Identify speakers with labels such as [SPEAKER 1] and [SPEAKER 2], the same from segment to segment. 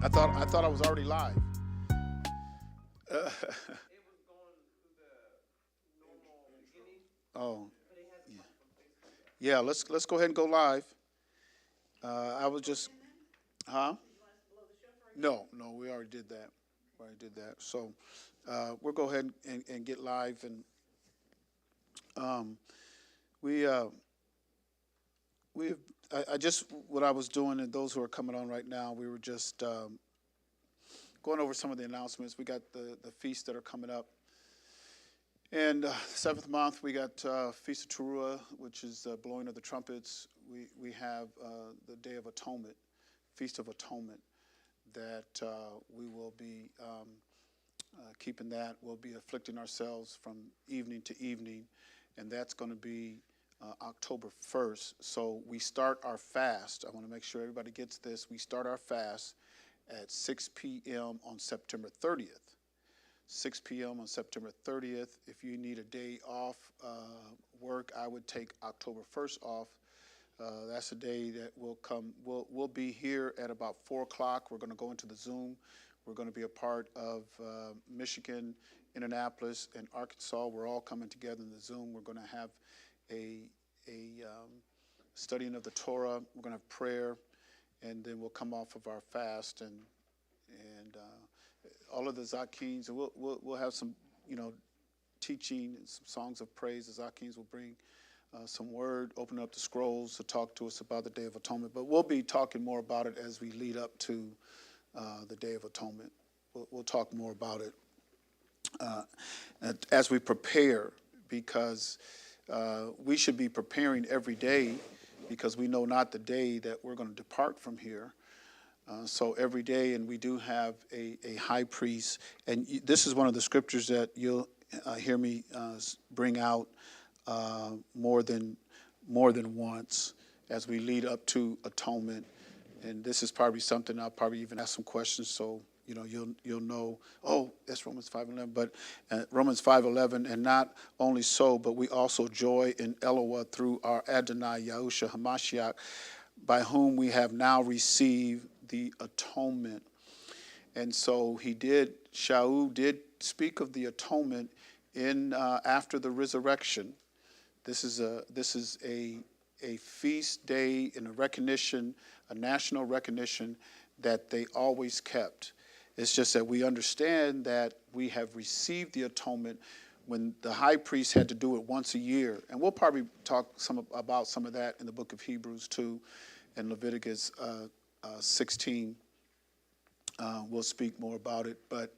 [SPEAKER 1] I thought I was already live. Oh, yeah. Let's go ahead and go live. I was just, huh? No, we already did that. We already did that. So we'll go ahead and get live. And um, we we I just what I was doing, and those who are coming on right now, we were just going over some of the announcements. We got the feasts that are coming up. And the seventh month, we got Feast of Teruah, which is blowing of the trumpets. We have the Day of Atonement, Feast of Atonement, that we will be keeping that. We'll be afflicting ourselves from evening to evening, and that's going to be October 1st. So we start our fast. I want to make sure everybody gets this. We start our fast at 6 p.m. on September 30th. 6 p.m. on September 30th. If you need a day off work, I would take October 1st off. That's a day that will come. We'll be here at about 4 o'clock. We're going to go into the Zoom. We're going to be a part of Michigan, Indianapolis, and Arkansas. We're all coming together in the Zoom. We're going to have a studying of the Torah. We're going to have prayer, and then we'll come off of our fast and all of the Zakins, and we'll have some, teaching and some songs of praise. The Zakins will bring some word, open up the scrolls to talk to us about the Day of Atonement. But we'll be talking more about it as we lead up to the Day of Atonement. We'll talk more about it as we prepare, because we should be preparing every day, because we know not the day that we're going to depart from here. So every day, and we do have a high priest, and this is one of the scriptures that you'll hear me bring out more than once as we lead up to atonement. And this is probably something I'll probably even ask some questions, so you'll know. Oh, that's Romans 5:11. But Romans 5:11, and not only so, but we also joy in Eloah through our Adonai Yahushua Hamashiach, by whom we have now received the atonement. And so Shaul did speak of the atonement in after the resurrection. This is a feast day and a national recognition that they always kept. It's just that we understand that we have received the atonement when the high priest had to do it once a year. And we'll probably talk about some of that in the book of Hebrews too, and Leviticus 16. We'll speak more about it. But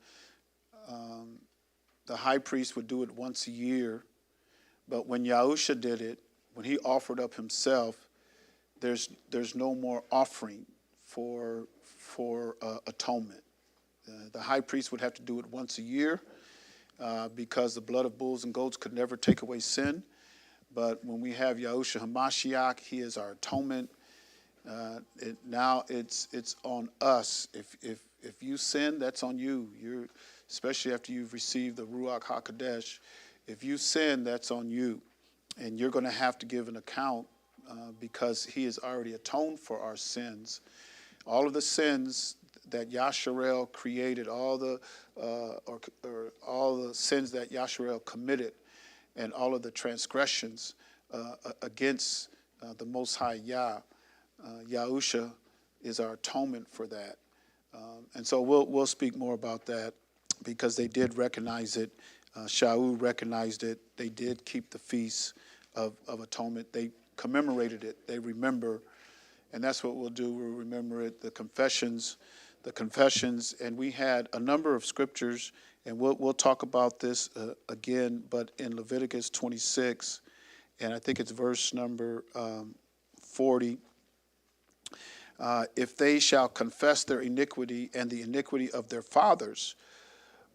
[SPEAKER 1] the high priest would do it once a year. But when Yahusha did it, when he offered up himself, there's no more offering for atonement. The high priest would have to do it once a year because the blood of bulls and goats could never take away sin. But when we have Yahushua Hamashiach, he is our atonement. Now it's on us. If you sin, that's on you. Especially after you've received the Ruach HaKodesh. If you sin, that's on you, and you're going to have to give an account because he has already atoned for our sins. All of the sins that Yasharel created, all the sins that Yasharel committed, and all of the transgressions against the Most High Yah. Yahusha is our atonement for that. And so we'll speak more about that, because they did recognize it. Shaul recognized it. They did keep the feast of atonement. They commemorated it. They remember. And that's what we'll do. We'll remember it. The confessions. And we had a number of scriptures, and we'll talk about this again, but in Leviticus 26, and I think it's verse number 40. If they shall confess their iniquity and the iniquity of their fathers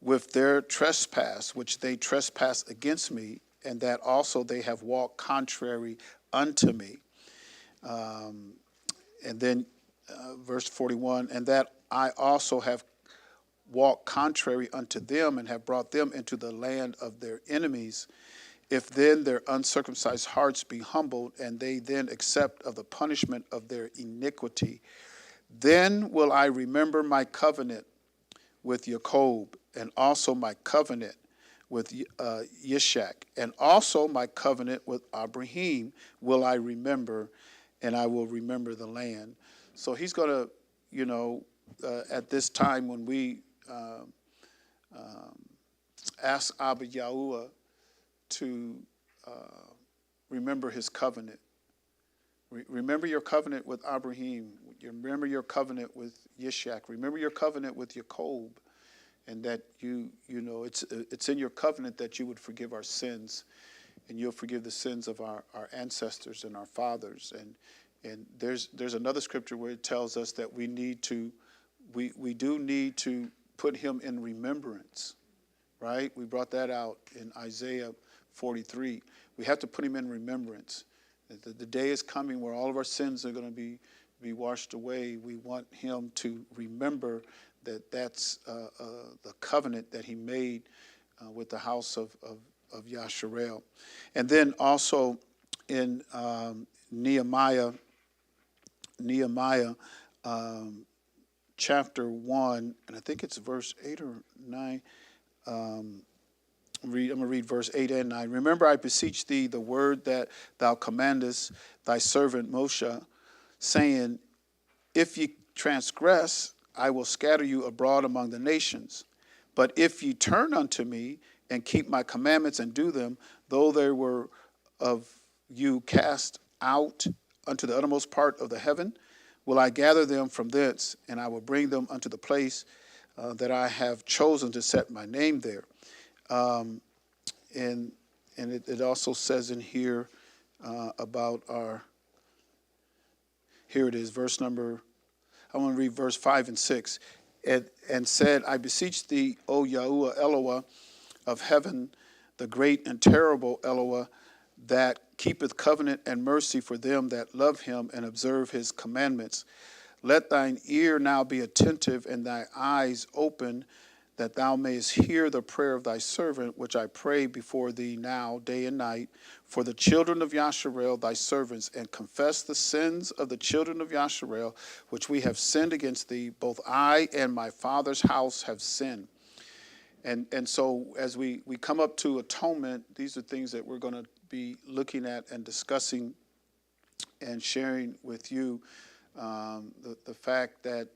[SPEAKER 1] with their trespass, which they trespass against me, and that also they have walked contrary unto me. And then verse 41, and that I also have walked contrary unto them and have brought them into the land of their enemies. If then their uncircumcised hearts be humbled, and they then accept of the punishment of their iniquity, Then will I remember my covenant with Jacob, and also my covenant with Yishak, and also my covenant with Abraham will I remember, and I will remember the land. So he's going to, at this time when we ask Abba Yahuwah to remember his covenant. Remember your covenant with Abraham. Remember your covenant with Yishak. Remember your covenant with Jacob. And that it's in your covenant that you would forgive our sins, and you'll forgive the sins of our ancestors and our fathers. And there's another scripture where it tells us that we do need to put him in remembrance, right? We brought that out in Isaiah 43. We have to put him in remembrance. The day is coming where all of our sins are going to be washed away. We want him to remember that's the covenant that he made with the house of Yasharel. And then also in Nehemiah chapter 1, and I think it's verse 8 or 9. I'm going to read verse 8 and 9. Remember, I beseech thee the word that thou commandest thy servant Moshe, saying, if ye transgress, I will scatter you abroad among the nations. But if ye turn unto me and keep my commandments and do them, though they were of you cast out unto the uttermost part of the heaven, will I gather them from thence, and I will bring them unto the place that I have chosen to set my name there. And it also says in here about here it is, verse number, I want to read verse 5 and 6. And said, I beseech thee, O Yahuwah Eloah of heaven, the great and terrible Eloah, that keepeth covenant and mercy for them that love him and observe his commandments. Let thine ear now be attentive and thy eyes open, that thou mayest hear the prayer of thy servant, which I pray before thee now, day and night, for the children of Yasharel, thy servants, and confess the sins of the children of Yasharel, which we have sinned against thee. Both I and my father's house have sinned. And so as we come up to atonement, these are things that we're going to be looking at and discussing and sharing with you. The fact that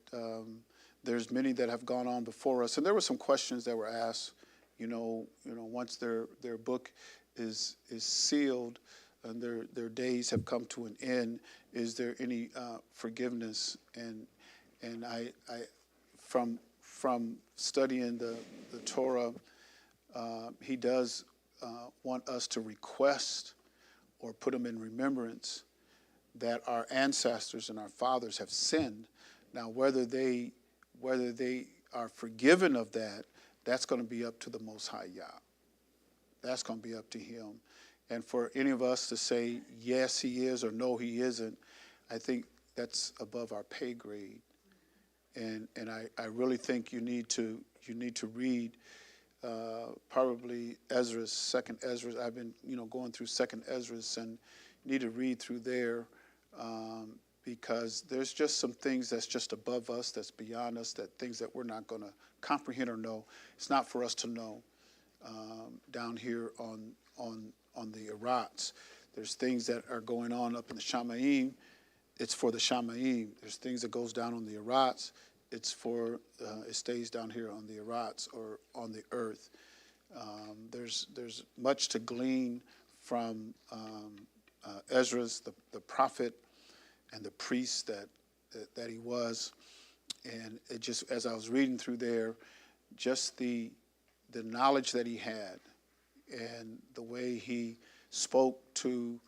[SPEAKER 1] there's many that have gone on before us, and there were some questions that were asked. Once their book is sealed and their days have come to an end, is there any forgiveness? And I from studying the Torah, he does want us to request or put them in remembrance that our ancestors and our fathers have sinned. Now, whether they are forgiven of that, that's going to be up to the Most High Yah. That's going to be up to him. And for any of us to say, yes, he is, or no, he isn't, I think that's above our pay grade. And I really think you need to read probably Ezra's, second Ezra's. I've been going through second Ezra's, and you need to read through there. Because there's just some things that's just above us, that's beyond us, that things that we're not going to comprehend or know. It's not for us to know down here on the Arats. There's things that are going on up in the Shamayim. It's for the Shamayim. There's things that goes down on the Arats. It stays down here on the Arats or on the earth. There's much to glean from Ezra's, the prophet, and the priest that he was. And it just, as I was reading through there, just the knowledge that he had and the way he spoke to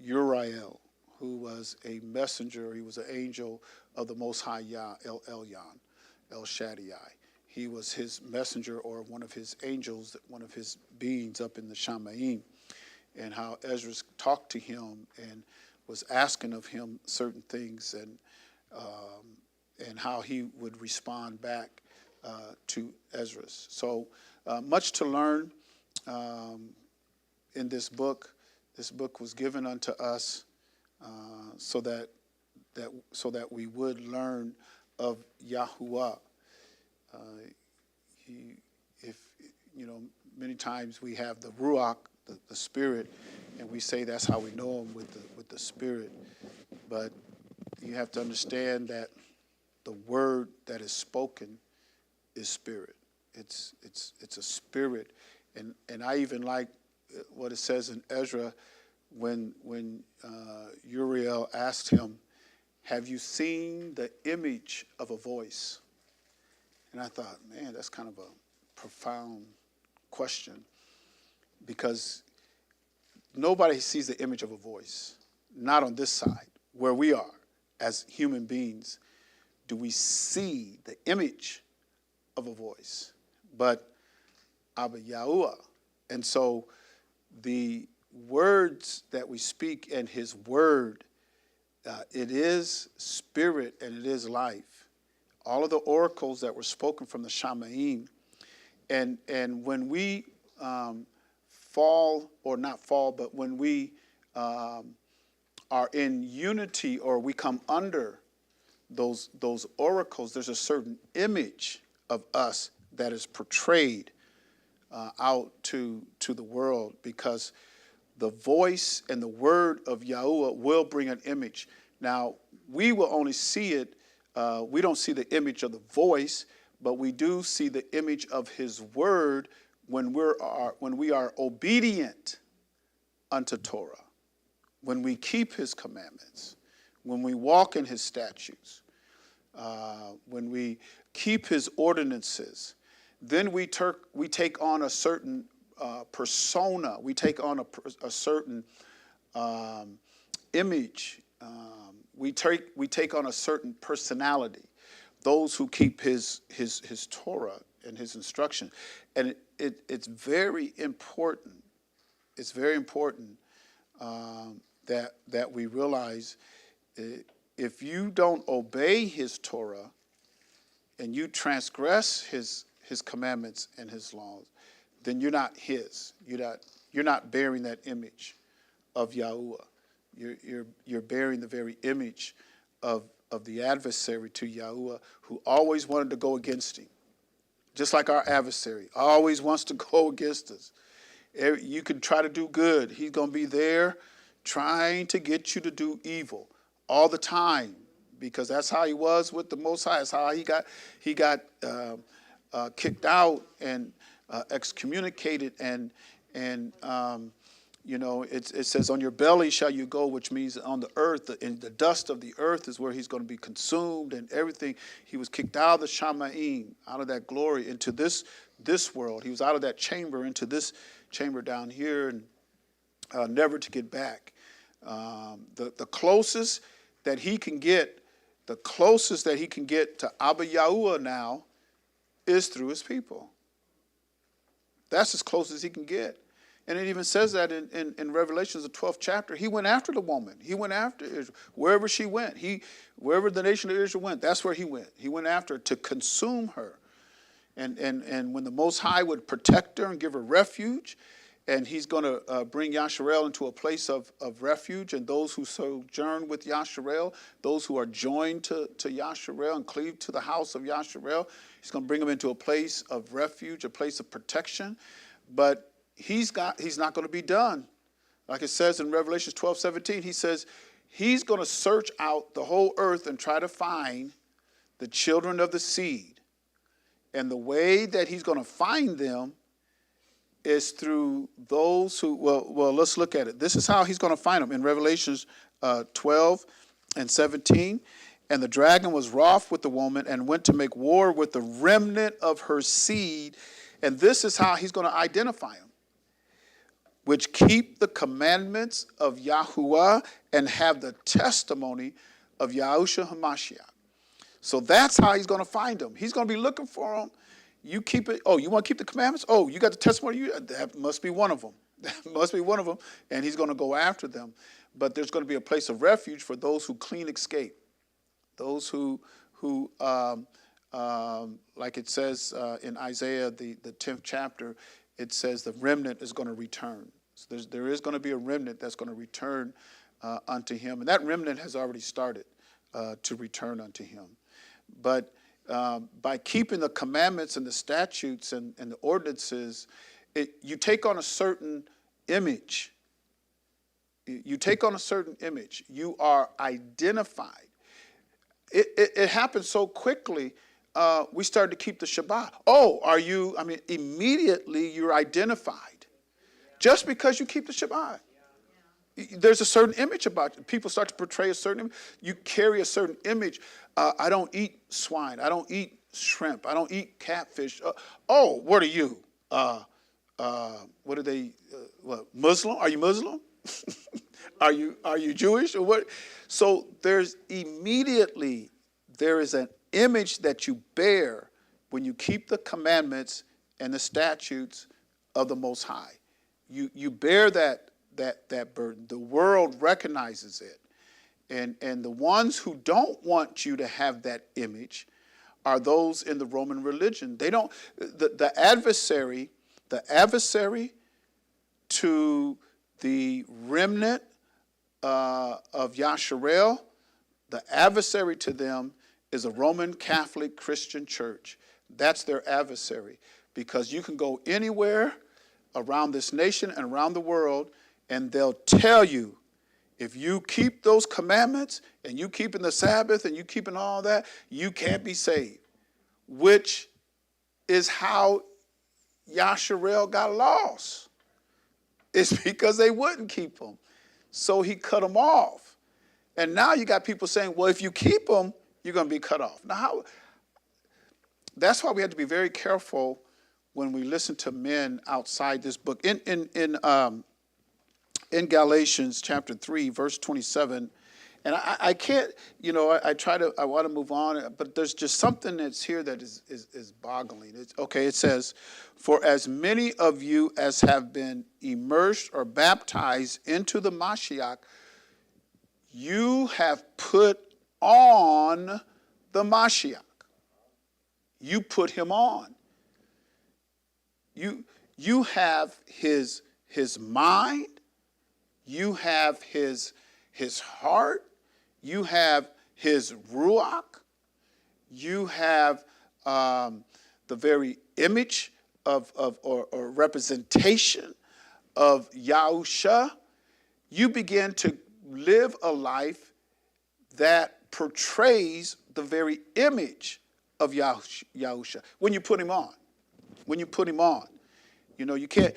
[SPEAKER 1] Uriel, who was a messenger, he was an angel of the Most High Yah, El Elyon, El Shaddai. He was his messenger, or one of his angels, one of his beings up in the Shamayim, and how Ezra talked to him and was asking of him certain things, and how he would respond back to Ezra. So much to learn in this book. This book was given unto us so that so that we would learn of Yahuwah. If many times we have the Ruach, the Spirit, and we say that's how we know him with the Spirit. But you have to understand that the word that is spoken is spirit. It's a spirit, and I even like what it says in Ezra when Uriel asked him, "Have you seen the image of a voice?" And I thought, man, that's kind of a profound question, because nobody sees the image of a voice. Not on this side, where we are as human beings, do we see the image of a voice, but Abba Yahuwah. And so the words that we speak and his word, it is spirit and it is life. All of the oracles that were spoken from the Shamaim, and when we fall, or not fall, but when we are in unity, or we come under those oracles, there's a certain image of us that is portrayed out to the world, because the voice and the word of Yahuwah will bring an image. Now, we will only see it, we don't see the image of the voice, but we do see the image of his word when we are obedient unto Torah, when we keep his commandments, when we walk in his statutes, when we keep his ordinances. Then we take on a certain persona. We take on a certain image. We take on a certain personality. Those who keep his Torah and his instruction, and it's very important. It's very important that we realize if you don't obey his Torah and you transgress his commandments and his laws, then you're not his. You're not bearing that image of Yahuwah. You're bearing the very image of the adversary to Yahuwah, who always wanted to go against him. Just like our adversary always wants to go against us. You can try to do good. He's going to be there trying to get you to do evil all the time, because that's how he was with the Most High. That's how he got kicked out and excommunicated, and it says, on your belly shall you go, which means on the earth, in the dust of the earth is where he's going to be consumed and everything. He was kicked out of the Shamaim, out of that glory, into this world. He was out of that chamber into this chamber down here, and never to get back. The closest that he can get, to Abba Yahuwah now is through his people. That's as close as he can get. And it even says that in Revelations, the 12th chapter, he went after the woman. He went after Israel. Wherever she went, wherever the nation of Israel went, that's where he went. He went after her to consume her. And when the Most High would protect her and give her refuge, and he's going to bring Yasharel into a place of refuge, and those who sojourn with Yasharel, those who are joined to Yasharel and cleave to the house of Yasharel, he's going to bring them into a place of refuge, a place of protection. But he's not going to be done. Like it says in Revelation 12:17, he says he's going to search out the whole earth and try to find the children of the seed. And the way that he's going to find them is through those who, well, let's look at it. This is how he's going to find them in Revelations 12:17. And the dragon was wroth with the woman and went to make war with the remnant of her seed. And this is how he's going to identify them, which keep the commandments of Yahuwah and have the testimony of Yahushua HaMashiach. So that's how he's going to find them. He's going to be looking for them. You keep it. Oh, you want to keep the commandments? Oh, you got the testimony? That must be one of them. That must be one of them. And he's going to go after them. But there's going to be a place of refuge for those who clean escape. Those who like it says in Isaiah, the 10th chapter, it says the remnant is going to return. So there is going to be a remnant that's going to return unto him. And that remnant has already started. to return unto him. But by keeping the commandments and the statutes and the ordinances, you take on a certain image. You take on a certain image. You are identified. It happened so quickly. We started to keep the Shabbat. Oh, are you? I mean, immediately you're identified. Just because you keep the Shabbat. There's a certain image about it. People start to portray a certain image. You carry a certain image. I don't eat swine. I don't eat shrimp. I don't eat catfish. Oh, what are you? What are they? What, Muslim? Are you Muslim? Are you Jewish or what? So there is an image that you bear when you keep the commandments and the statutes of the Most High. You bear that burden. The world recognizes it. And the ones who don't want you to have that image are those in the Roman religion. They don't, the adversary to the remnant of Yasharel, the adversary to them is a Roman Catholic Christian church. That's their adversary, because you can go anywhere around this nation and around the world, and they'll tell you, if you keep those commandments and you keeping the Sabbath and you keeping all that, you can't be saved, which is how Yasharel got lost. It's because they wouldn't keep them. So he cut them off. And now you got people saying, well, if you keep them, you're going to be cut off. Now, that's why we have to be very careful when we listen to men outside this book. In Galatians chapter 3, verse 27, and I can't, I want to move on, but there's just something that's here that is boggling. It says, for as many of you as have been immersed or baptized into the Mashiach, you have put on the Mashiach. You put him on. You have his mind. You have his heart. You have his ruach. You have the very image or representation of Yahusha. You begin to live a life that portrays the very image of Yahusha when you put him on. When you put him on. You can't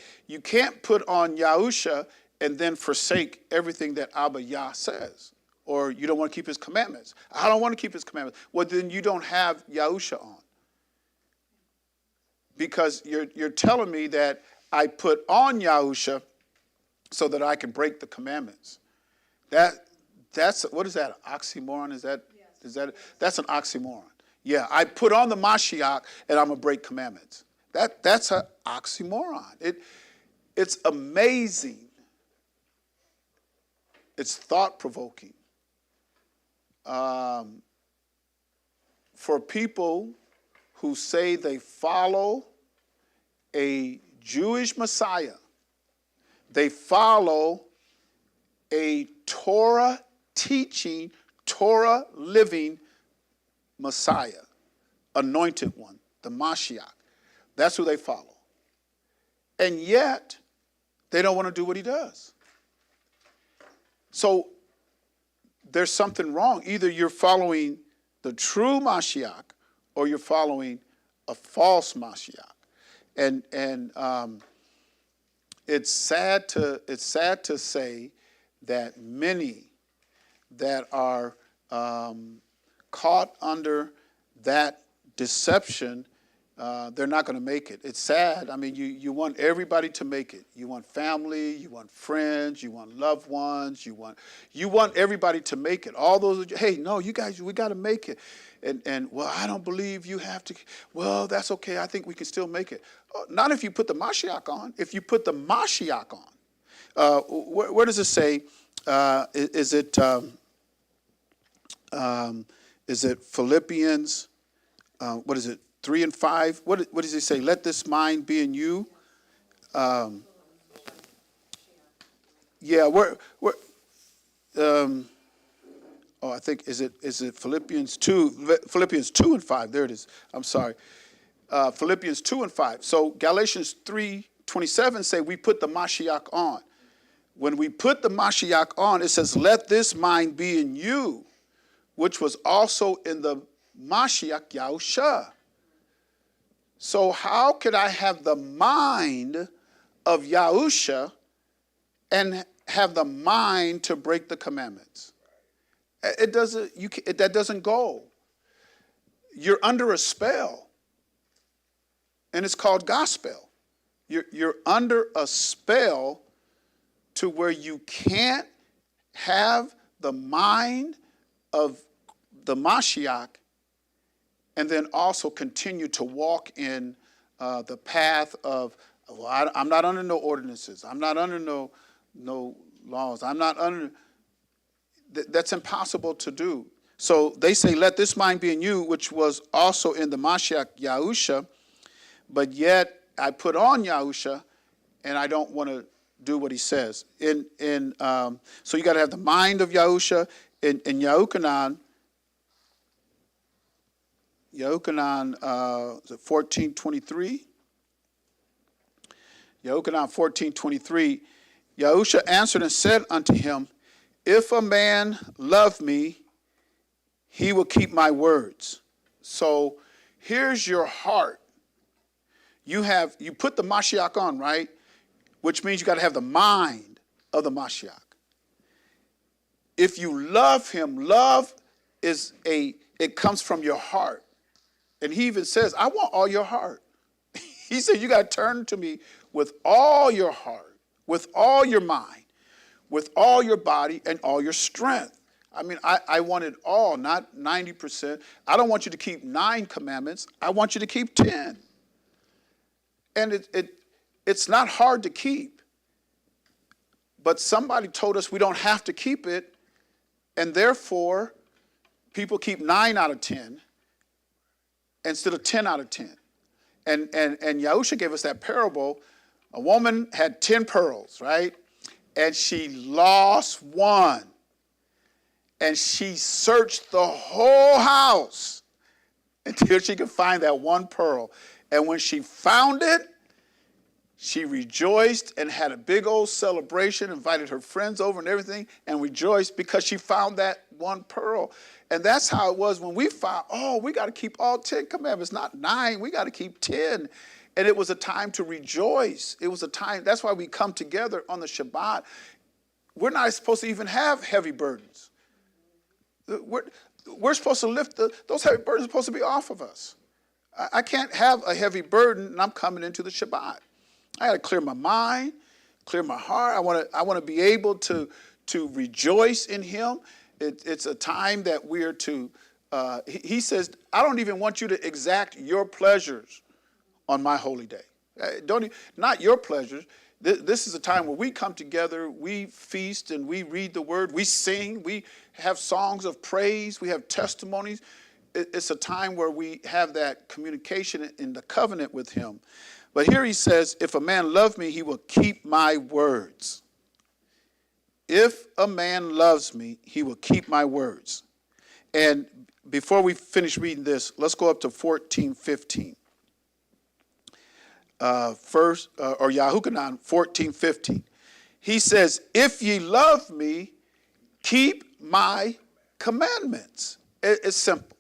[SPEAKER 1] put on Yahusha and then forsake everything that Abba Yah says. Or you don't want to keep his commandments. I don't want to keep his commandments. Well, then you don't have Yahusha on. Because you're telling me that I put on Yahusha so that I can break the commandments. That's what is that? An oxymoron? That's an oxymoron. Yeah, I put on the Mashiach and I'm gonna break commandments. That's an oxymoron. It's amazing. It's thought-provoking. For people who say they follow a Jewish Messiah, they follow a Torah teaching, Torah living Messiah, anointed one, the Mashiach. That's who they follow. And yet, they don't want to do what he does. So there's something wrong. Either you're following the true Mashiach or you're following a false Mashiach. And it's sad to say that many that are caught under that deception, they're not going to make it. It's sad. I mean, you want everybody to make it. You want family, you want friends, you want loved ones, you want everybody to make it. All those, hey, no, you guys, we got to make it. And well, I don't believe you have to. Well, that's okay. I think we can still make it. Not if you put the Mashiach on. If you put the Mashiach on. Where does it say? Is it Philippians? What is it? 3 and 5. What does he say? Let this mind be in you. Oh, I think, is it Philippians 2? Philippians 2 and 5. There it is. I'm sorry. Philippians 2 and 5. So Galatians 3:27 say we put the Mashiach on. When we put the Mashiach on, it says, let this mind be in you, which was also in the Mashiach Yahusha. So how could I have the mind of Yahusha and have the mind to break the commandments? It doesn't. That doesn't go. You're under a spell, and it's called gospel. You're under a spell to where you can't have the mind of the Mashiach and then also continue to walk in the path of, well, I'm not under no ordinances. I'm not under no laws. I'm not under. That's impossible to do. So they say, let this mind be in you, which was also in the Mashiach Yahusha, but yet I put on Yahusha, and I don't want to do what he says. So you got to have the mind of Yahusha. In Yahuchanan 14:23. Yahuchanan 14:23. Yahusha answered and said unto him, if a man love me, he will keep my words. So here's your heart. You put the Mashiach on, right? Which means you got to have the mind of the Mashiach. If you love him, love it comes from your heart. And he even says, I want all your heart. He said, you got to turn to me with all your heart, with all your mind, with all your body and all your strength. I mean, I want it all, not 90%. I don't want you to keep 9 commandments. I want you to keep 10. And it's not hard to keep. But somebody told us we don't have to keep it, and therefore people keep 9 out of 10 instead of 10 out of 10. And Yahusha gave us that parable. A woman had 10 pearls, right? And she lost one. And she searched the whole house until she could find that one pearl. And when she found it, she rejoiced and had a big old celebration, invited her friends over and everything, and rejoiced because she found that one pearl. And that's how it was when we found, we got to keep all 10 commandments, not 9. We got to keep 10. And it was a time to rejoice. It was a time, that's why we come together on the Shabbat. We're not supposed to even have heavy burdens. We're supposed to lift those heavy burdens are supposed to be off of us. I can't have a heavy burden and I'm coming into the Shabbat. I got to clear my mind, clear my heart. I want to be able to rejoice in him. It's a time that we're to, he says, I don't even want you to exact your pleasures on my holy day. Not your pleasures. This is a time where we come together, we feast and we read the word, we sing, we have songs of praise, we have testimonies. It's a time where we have that communication in the covenant with him. But here he says, if a man love me, he will keep my words. If a man loves me, he will keep my words. And before we finish reading this, let's go up to 14:15. Yahuchanan 14:15. He says, if ye love me, keep my commandments. It's simple.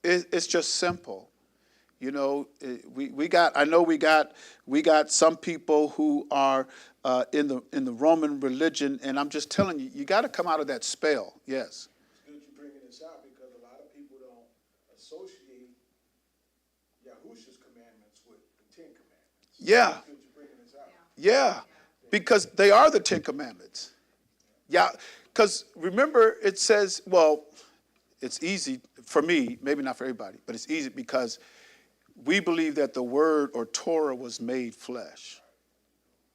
[SPEAKER 1] It's just simple. You know, we got some people who are in the Roman religion, and I'm just telling you, you got to come out of that spell. Yes.
[SPEAKER 2] It's good you bringing this out because a lot of people don't associate Yahusha's commandments with the 10 Commandments.
[SPEAKER 1] Yeah.
[SPEAKER 2] It's good you bringing this out.
[SPEAKER 1] Yeah, because they are the 10 Commandments. Yeah, because remember it says, well, it's easy for me, maybe not for everybody, but it's easy because we believe that the word or Torah was made flesh.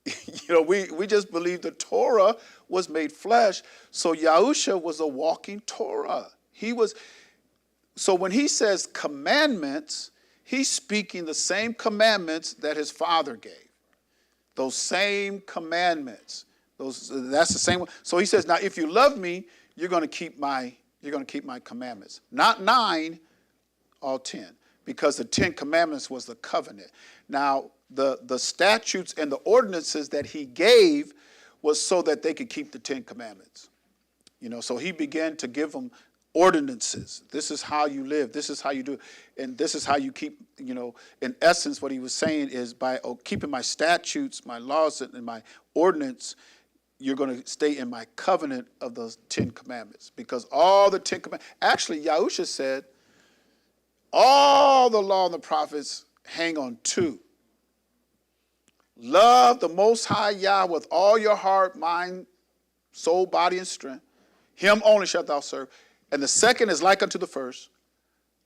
[SPEAKER 1] You know, we just believe the Torah was made flesh. So Yahusha was a walking Torah. So when he says commandments, he's speaking the same commandments that his father gave. Those same commandments. That's the same one. So he says, now if you love me, you're going to keep my commandments. Not 9, all 10, because the 10 commandments was the covenant. Now, the statutes and the ordinances that he gave was so that they could keep the 10 commandments. So he began to give them ordinances. This is how you live. This is how you do it. And this is how you keep, in essence, what he was saying is by keeping my statutes, my laws, and my ordinance, you're going to stay in my covenant of those 10 commandments. Because all the 10 commandments, actually, Yahusha said, all the law and the prophets hang on 2. Love the Most High Yah with all your heart, mind, soul, body, and strength. Him only shalt thou serve. And the second is like unto the first.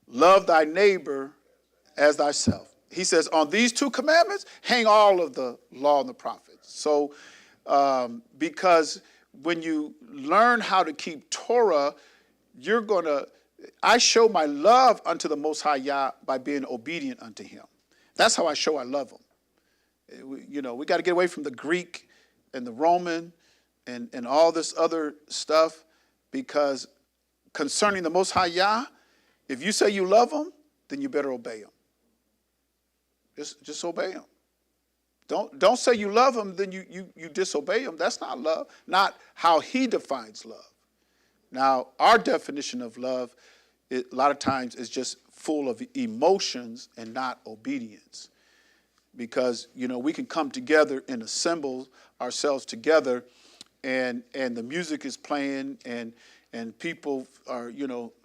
[SPEAKER 1] Love thy neighbor as thyself. He says, on these 2 commandments, hang all of the law and the prophets. So, because when you learn how to keep Torah, I show my love unto the Most High Yah by being obedient unto him. That's how I show I love him. We got to get away from the Greek and the Roman and all this other stuff, because concerning the Most High Yah, if you say you love him, then you better obey him. Just obey him. Don't say you love him, then you disobey him. That's not love. Not how he defines love. Now, our definition of love, a lot of times, is just full of emotions and not obedience. Because, we can come together and assemble ourselves together, and the music is playing, and people are,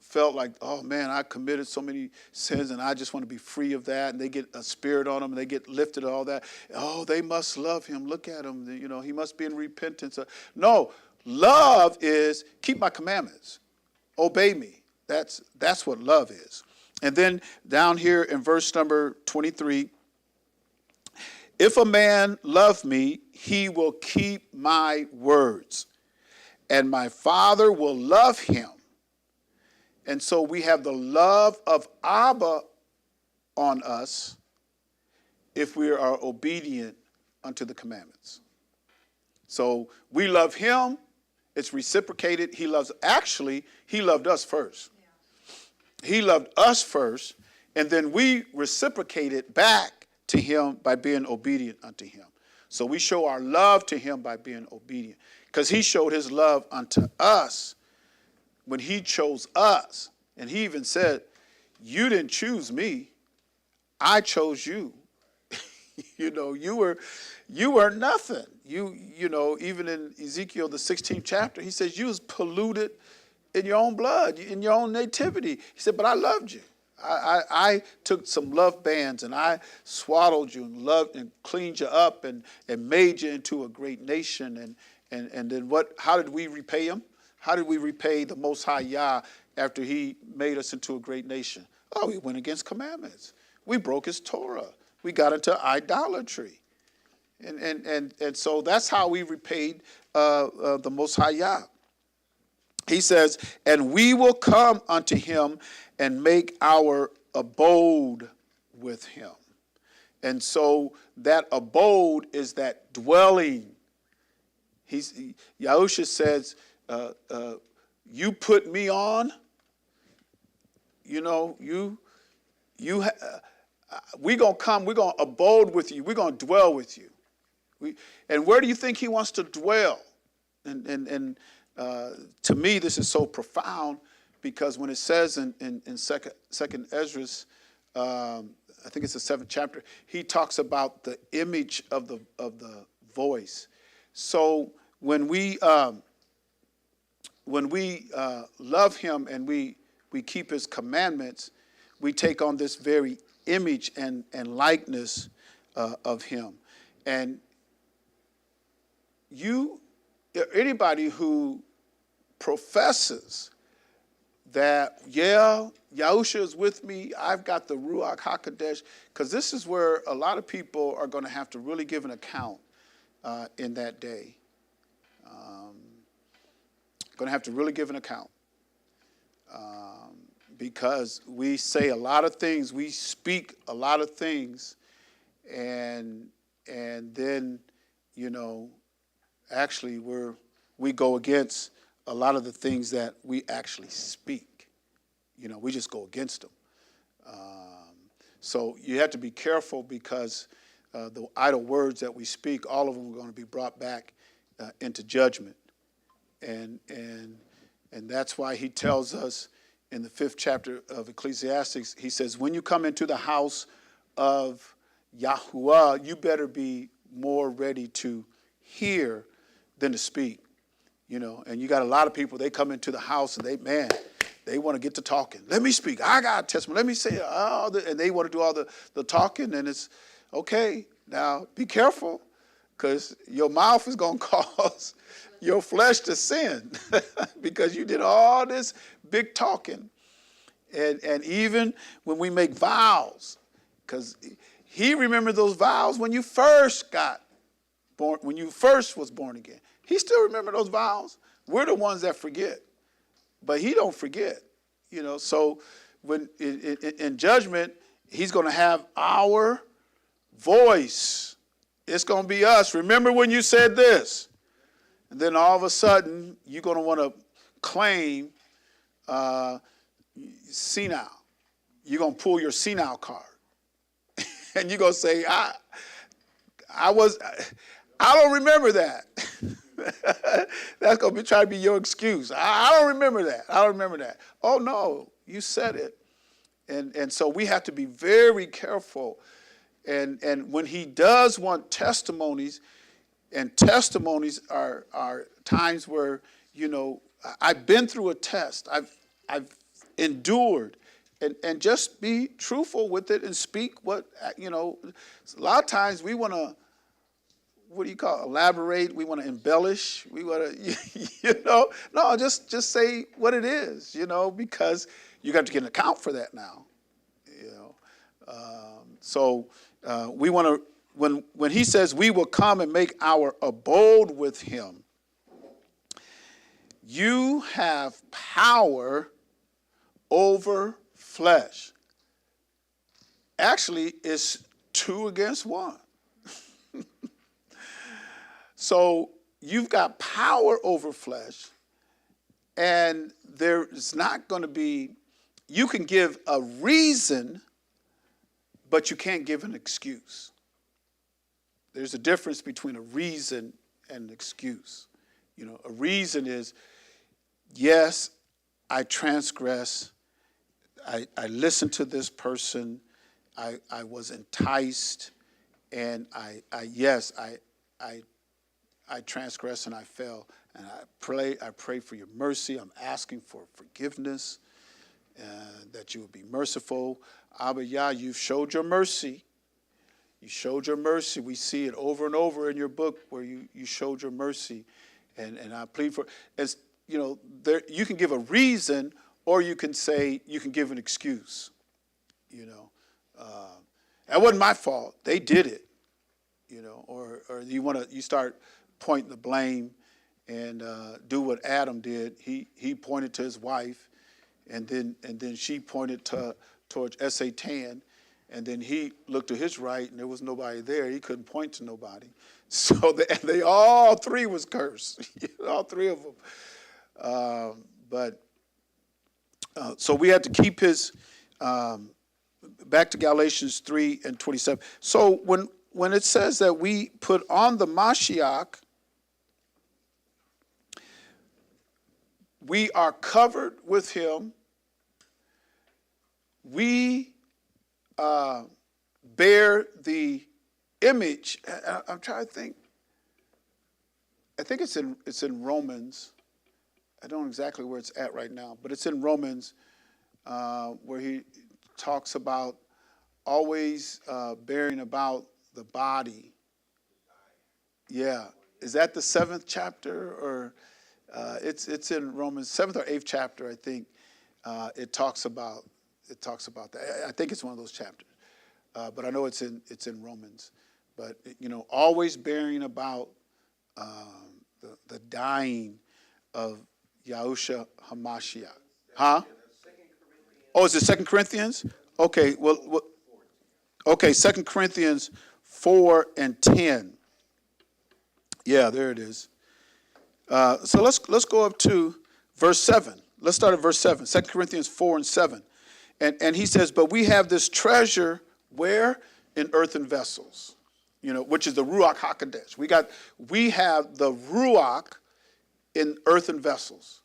[SPEAKER 1] felt like, oh man, I committed so many sins and I just want to be free of that. And they get a spirit on them and they get lifted, all that. Oh, they must love him. Look at him. He must be in repentance. No, love is keep my commandments. Obey me. That's what love is. And then down here in verse number 23, if a man love me, he will keep my words, and my Father will love him. And so we have the love of Abba on us if we are obedient unto the commandments. So we love him. It's reciprocated. He loved us first. Yeah. He loved us first, and then we reciprocated back to him by being obedient unto him. So we show our love to him by being obedient, because he showed his love unto us when he chose us. And he even said, you didn't choose me, I chose you. You were nothing. Even in Ezekiel, the 16th chapter, he says you was polluted in your own blood, in your own nativity. He said, but I loved you. I took some love bands and I swaddled you and loved and cleaned you up and made you into a great nation. And then how did we repay him? How did we repay the Most High Yah after he made us into a great nation? Oh, we went against commandments. We broke his Torah. We got into idolatry. And so that's how we repaid the Most High Yah. He says, and we will come unto him and make our abode with him. And so that abode is that dwelling. Yahusha says, you put me on, we're going to come, we're going to abode with you, we're going to dwell with you. And where do you think he wants to dwell? And to me, this is so profound, because when it says in second Ezra, I think it's the 7th chapter, he talks about the image of the voice. So when we love him and we keep his commandments, we take on this very image and likeness of him. And anybody who professes that, yeah, Yahusha is with me, I've got the Ruach HaKodesh, because this is where a lot of people are going to have to really give an account in that day. Going to have to really give an account. Because we say a lot of things, we speak a lot of things, and then, actually we go against a lot of the things that we actually speak. We just go against them. So you have to be careful because the idle words that we speak, all of them are going to be brought back into judgment. And that's why he tells us in the 5th chapter of Ecclesiastes, he says, when you come into the house of Yahuwah, you better be more ready to hear than to speak. And you got a lot of people, they come into the house and they want to get to talking. Let me speak. I got a testimony. Let me say, and they want to do all the talking, and it's okay. Now, be careful, because your mouth is going to cause your flesh to sin because you did all this big talking. And even when we make vows, because he remembered those vows when you first got born, when you first was born again. He still remember those vows. We're the ones that forget. But he don't forget, So when in judgment, he's going to have our voice. It's going to be us. Remember when you said this? And then all of a sudden, you're going to want to claim senile. You're going to pull your senile card. And you're going to say, I don't remember that. That's going to be trying to be your excuse. I don't remember that. I don't remember that. Oh, no, you said it. And so we have to be very careful. And when he does want testimonies, and testimonies are times where, I've been through a test. I've endured. And just be truthful with it and speak what, a lot of times we want to, elaborate. We want to embellish. We want to, no, just say what it is, because you got to get an account for that now, So we want to, when he says we will come and make our abode with him, you have power over flesh. Actually, it's 2 against 1. So you've got power over flesh, and there's not going to be, you can give a reason, but you can't give an excuse. There's a difference between a reason and an excuse. A reason is, yes, I transgress. I listened to this person. I was enticed, and I transgressed and I fell. And I pray for your mercy. I'm asking for forgiveness, that you would be merciful. Abba Yah, you've showed your mercy. You showed your mercy. We see it over and over in your book where you showed your mercy. And I plead for, you can give a reason, or you can say, you can give an excuse. That wasn't my fault. They did it. Or you start pointing the blame and do what Adam did. He pointed to his wife, and then she pointed towards Satan, and then he looked to his right, and there was nobody there. He couldn't point to nobody. So they all 3 was cursed, all 3 of them. So we had to keep his. Back to Galatians 3:27. So when it says that we put on the Mashiach, we are covered with him. We bear the image. I'm trying to think. I think it's in Romans. I don't know exactly where it's at right now, but it's in Romans where he talks about always bearing about the body. Yeah. Is that the 7th chapter, or it's in Romans 7th or 8th chapter, I think. It talks about that. I think it's one of those chapters. But I know it's in Romans. But always bearing about the dying of Yahushua HaMashiach. Huh? Oh, is it 2 Corinthians? Okay, well, okay, 2 Corinthians 4:10. Yeah, there it is. So let's go up to verse 7. Let's start at verse 7, 2 Corinthians 4 and 7. And he says, but we have this treasure where? In earthen vessels, which is the Ruach HaKodesh. We have the Ruach in earthen vessels.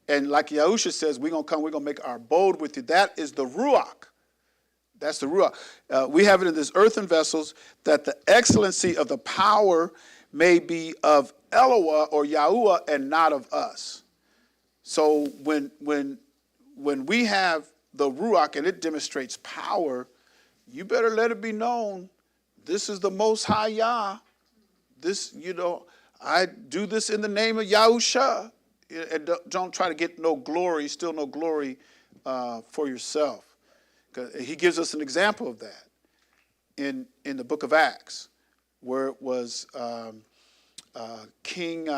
[SPEAKER 1] And like Yahusha says, we're going to make our abode with you. That is the Ruach. That's the Ruach. We have it in these earthen vessels, that the excellency of the power may be of Eloah or Yahuwah and not of us. So when we have the Ruach and it demonstrates power, you better let it be known, this is the Most High Yah. This, I do this in the name of Yahusha. And don't try to get no glory, still no glory for yourself. He gives us an example of that in the book of Acts, where it was King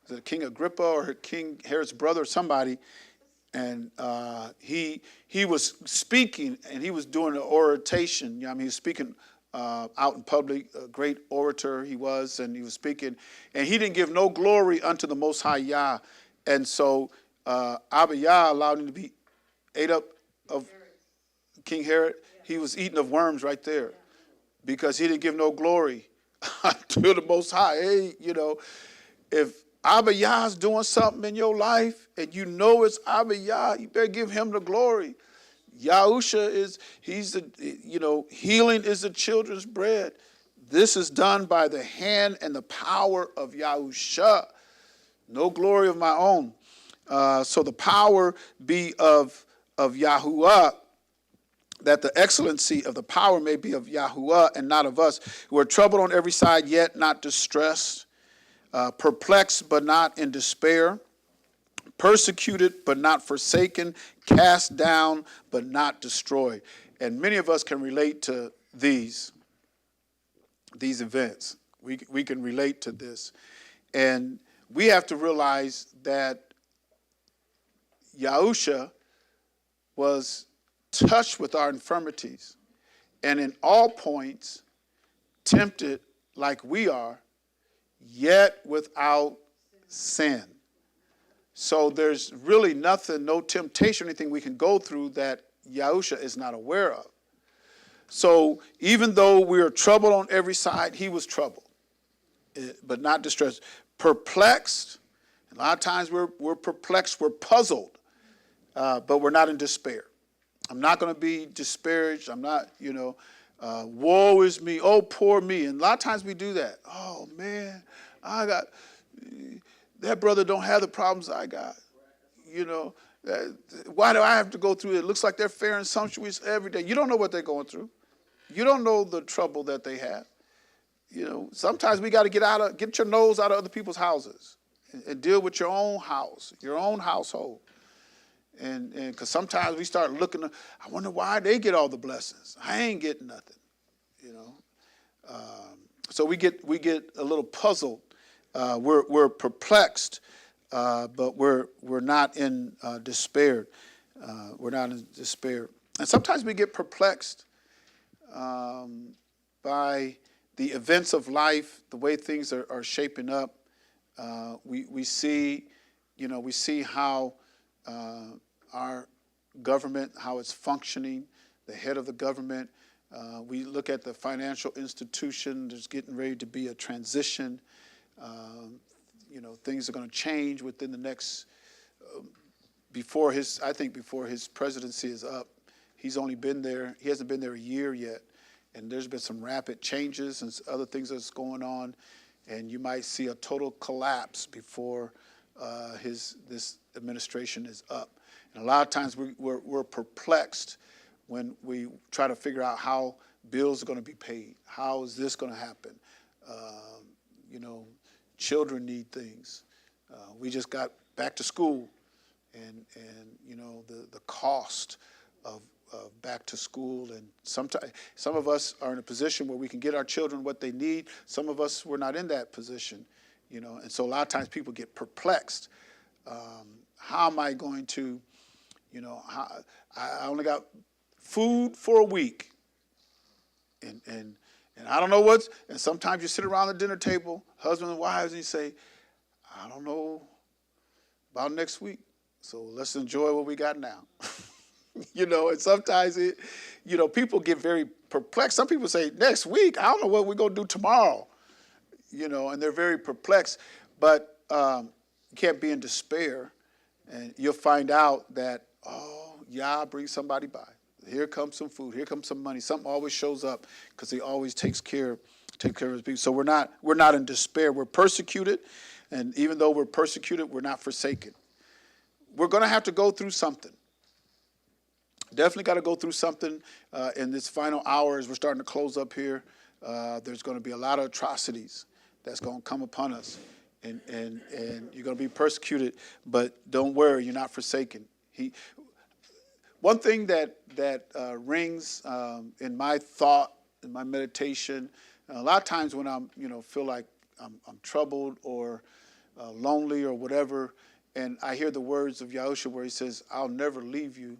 [SPEAKER 1] Agrippa or King Herod's brother or somebody, and he was speaking and he was doing an oration. He was speaking out in public, a great orator he was, and he was speaking, and he didn't give no glory unto the Most High Yah, and so Abba Yah allowed him to be ate up of King Herod. He was eating of worms right there because he didn't give no glory to the Most High. Hey, if Abba Yah's doing something in your life and it's Abba Yah, you better give him the glory. Yahusha healing is the children's bread. This is done by the hand and the power of Yahusha. No glory of my own. So the power be of Yahuwah, that the excellency of the power may be of Yahuwah and not of us, who are troubled on every side, yet not distressed, perplexed but not in despair, persecuted but not forsaken, cast down but not destroyed. And many of us can relate to these events. We can relate to this. And we have to realize that Yahusha was touched with our infirmities and in all points tempted like we are, yet without sin. So there's really nothing, no temptation, anything we can go through that Yahusha is not aware of. So even though we are troubled on every side, he was troubled, but not distressed. Perplexed. A lot of times we're perplexed, we're puzzled, but we're not in despair. I'm not going to be disparaged. I'm not, woe is me. Oh, poor me. And a lot of times we do that. Oh, man, that brother don't have the problems I got. Why do I have to go through it? It looks like they're fair and sumptuous every day. You don't know what they're going through. You don't know the trouble that they have. Sometimes we got to get your nose out of other people's houses and deal with your own house, your own household. And because sometimes we start looking, I wonder why they get all the blessings. I ain't getting nothing, So we get a little puzzled. We're perplexed, but we're not in despair. We're not in despair. And sometimes we get perplexed by the events of life, the way things are shaping up. We see how our government, how it's functioning, the head of the government. We look at the financial institution. There's getting ready to be a transition. Things are going to change within the next, before his presidency is up. He hasn't been there a year yet. And there's been some rapid changes and other things that's going on. And you might see a total collapse before this administration is up. And a lot of times we're perplexed when we try to figure out how bills are going to be paid. How is this going to happen? Children need things. We just got back to school, and the cost of back to school, and sometimes some of us are in a position where we can get our children what they need. Some of us we're not in that position, and so a lot of times people get perplexed. How am I going to, I only got food for a week, and I don't know and sometimes you sit around the dinner table, husband and wives, and you say, I don't know about next week. So let's enjoy what we got now. And sometimes people get very perplexed. Some people say, next week, I don't know what we're going to do tomorrow. And they're very perplexed. But you can't be in despair. And you'll find out that, Yah brings somebody by. Here comes some food. Here comes some money. Something always shows up because he always takes care of his people. So we're not in despair. We're persecuted. And even though we're persecuted, we're not forsaken. We're going to have to go through something. Definitely got to go through something in this final hour as we're starting to close up here. There's going to be a lot of atrocities that's going to come upon us. And you're going to be persecuted, but don't worry, you're not forsaken. One thing that rings in my thought, in my meditation, a lot of times when I'm, feel like I'm troubled or lonely or whatever, and I hear the words of Yahushua where he says, I'll never leave you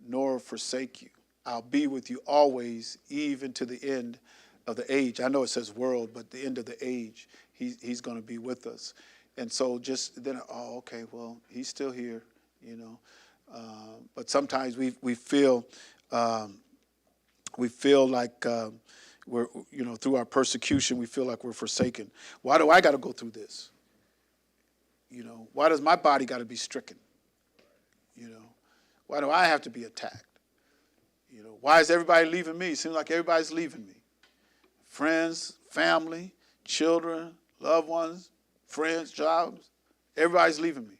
[SPEAKER 1] nor forsake you. I'll be with you always, even to the end of the age. I know it says world, but the end of the age, he's going to be with us. And so just then, okay, well, he's still here, But sometimes we feel like we're, through our persecution, we feel like we're forsaken. Why do I got to go through this? Why does my body got to be stricken? Why do I have to be attacked? Why is everybody leaving me? It seems like everybody's leaving me. Friends, family, children, loved ones, friends, jobs, everybody's leaving me.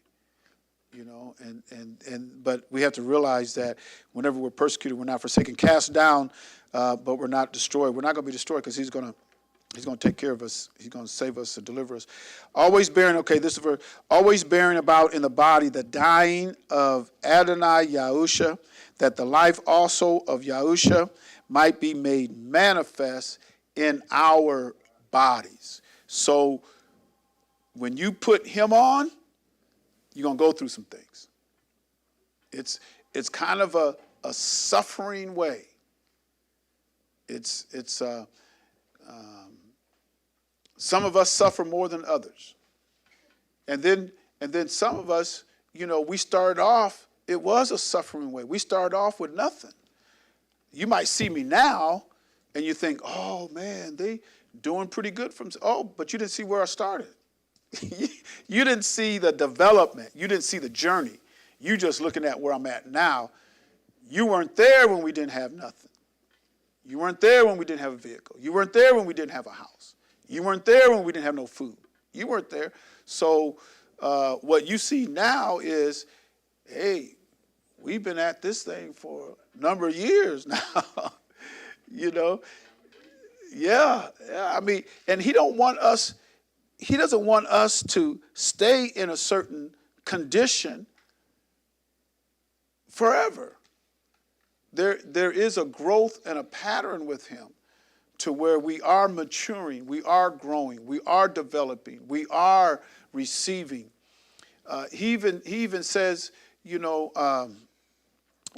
[SPEAKER 1] But we have to realize that whenever we're persecuted, we're not forsaken, cast down, but we're not destroyed. We're not going to be destroyed because he's going to take care of us. He's going to save us and deliver us. Always bearing about in the body the dying of Adonai Yahusha, that the life also of Yahusha might be made manifest in our bodies. So when you put him on, you're going to go through some things. It's kind of a suffering way. Some of us suffer more than others. And then some of us, we started off, it was a suffering way. We started off with nothing. You might see me now and you think, oh man, they doing pretty good but you didn't see where I started. You didn't see the development. You didn't see the journey. You just looking at where I'm at now. You weren't there when we didn't have nothing. You weren't there when we didn't have a vehicle. You weren't there when we didn't have a house. You weren't there when we didn't have no food. You weren't there. So what you see now is, hey, we've been at this thing for a number of years now. Yeah. I mean, and he doesn't want us to stay in a certain condition forever. There is a growth and a pattern with him to where we are maturing, we are growing, we are developing, we are receiving. He even says, it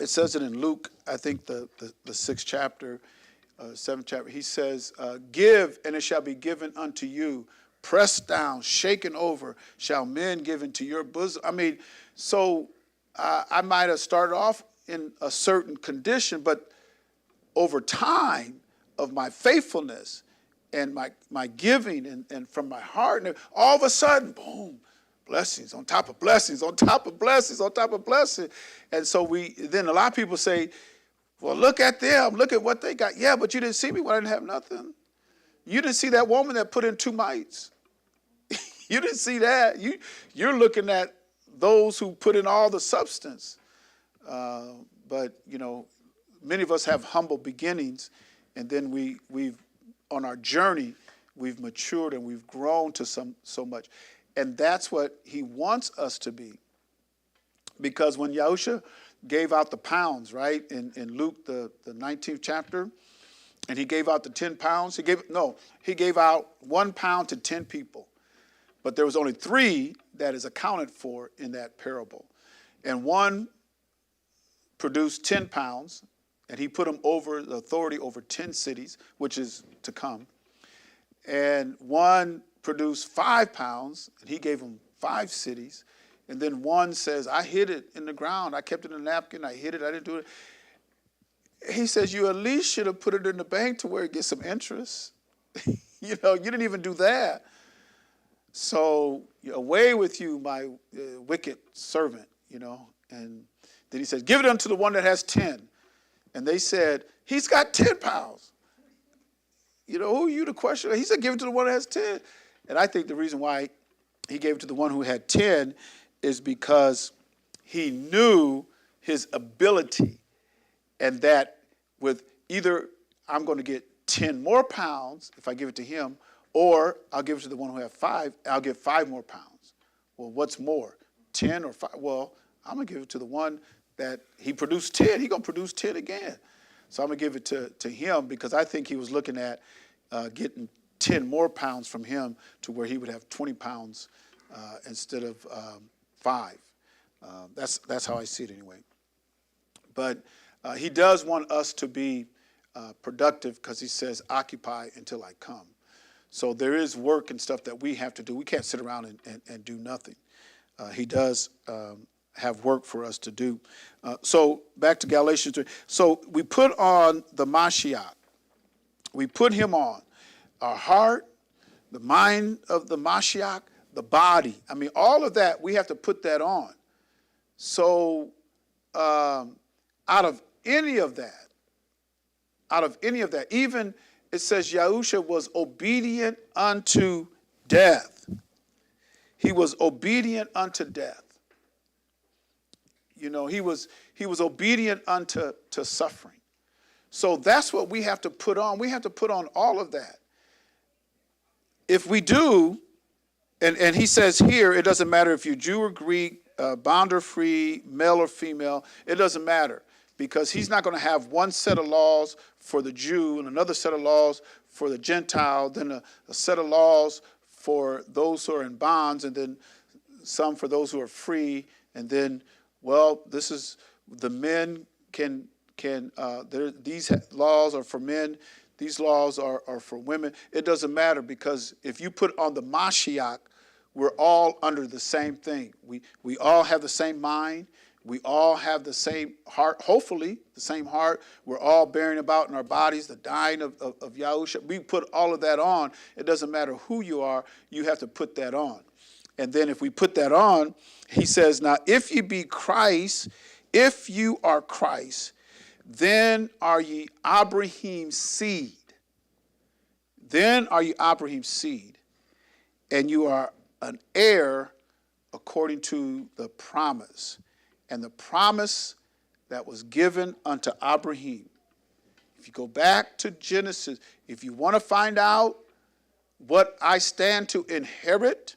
[SPEAKER 1] says it in Luke, I think the 6th chapter, 7th chapter. He says, give and it shall be given unto you. Pressed down, shaken over, shall men give into your bosom. I mean, so I might have started off in a certain condition, but over time of my faithfulness and my giving and from my heart, and all of a sudden, boom, blessings on top of blessings, on top of blessings, on top of blessings. And so then a lot of people say, well, look at them, look at what they got. Yeah, but you didn't see me when I didn't have nothing. You didn't see that woman that put in 2 mites. You didn't see that. You're looking at those who put in all the substance. But many of us have humble beginnings, and then we've on our journey, we've matured and we've grown to so much. And that's what he wants us to be. Because when Yahushua gave out the pounds, right, in Luke, the 19th chapter, and he gave out the 10 pounds, he gave out 1 pound to 10 people. But there was only 3 that is accounted for in that parable. And one produced 10 pounds, and he put them over the authority over 10 cities, which is to come. And one produced 5 pounds, and he gave him 5 cities. And then one says, I hid it in the ground. I kept it in a napkin. I hid it. I didn't do it. He says, you at least should have put it in the bank to where it gets some interest. You didn't even do that. So away with you, my wicked servant, And then he says, give it unto the one that has 10. And they said, he's got 10 pounds. Who are you to question? He said, give it to the one that has 10. And I think the reason why he gave it to the one who had 10 is because he knew his ability, and that with either I'm going to get 10 more pounds if I give it to him, or I'll give it to the one who has 5, I'll get 5 more pounds. Well, what's more, 10 or 5? Well, I'm going to give it to the one that he produced 10. He's going to produce 10 again. So I'm going to give it to him, because I think he was looking at getting 10 more pounds from him to where he would have 20 pounds instead of 5. That's how I see it anyway. But he does want us to be productive, because he says, occupy until I come. So there is work and stuff that we have to do. We can't sit around and do nothing. He does have work for us to do. So back to Galatians 3. So we put on the Mashiach. We put him on. Our heart, the mind of the Mashiach, the body. I mean, all of that, we have to put that on. So out of any of that, even it says Yahusha was obedient unto death. He was obedient unto death. He was obedient unto suffering. So that's what we have to put on. We have to put on all of that. If we do, and he says here, it doesn't matter if you're Jew or Greek, bond or free, male or female, it doesn't matter, because he's not going to have one set of laws for the Jew and another set of laws for the Gentile, then a set of laws for those who are in bonds, and then some for those who are free, and then, this is the men these laws are for men, these laws are for women. It doesn't matter, because if you put on the Mashiach, we're all under the same thing. We all have the same mind. We all have the same heart, hopefully the same heart. We're all bearing about in our bodies the dying of Yahusha. We put all of that on. It doesn't matter who you are. You have to put that on. And then if we put that on, he says, now if you be Christ, if you are Christ, then are ye Abraham's seed. Then are you Abraham's seed, and you are an heir according to the promise. And the promise that was given unto Abraham. If you go back to Genesis, if you want to find out what I stand to inherit,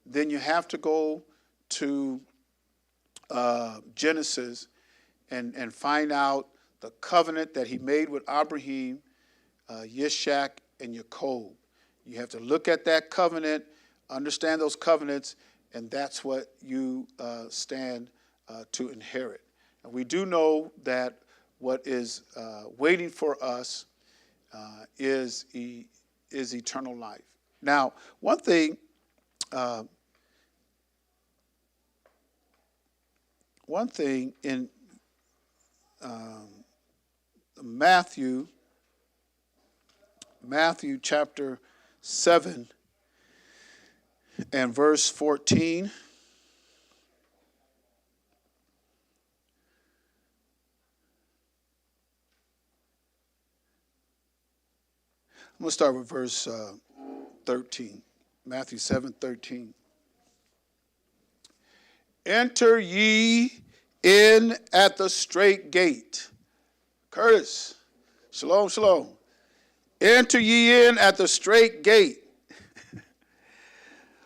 [SPEAKER 1] then you have to go to Genesis and find out the covenant that he made with Abraham, Yishak, and Jacob. You have to look at that covenant, understand those covenants, and that's what you stand to inherit. And we do know that what is waiting for us is eternal life. Now, one thing in Matthew chapter 7 and verse 14. I'm going to start with verse 13. Matthew 7:13. Enter ye in at the strait gate. Curtis, shalom, shalom. Enter ye in at the strait gate.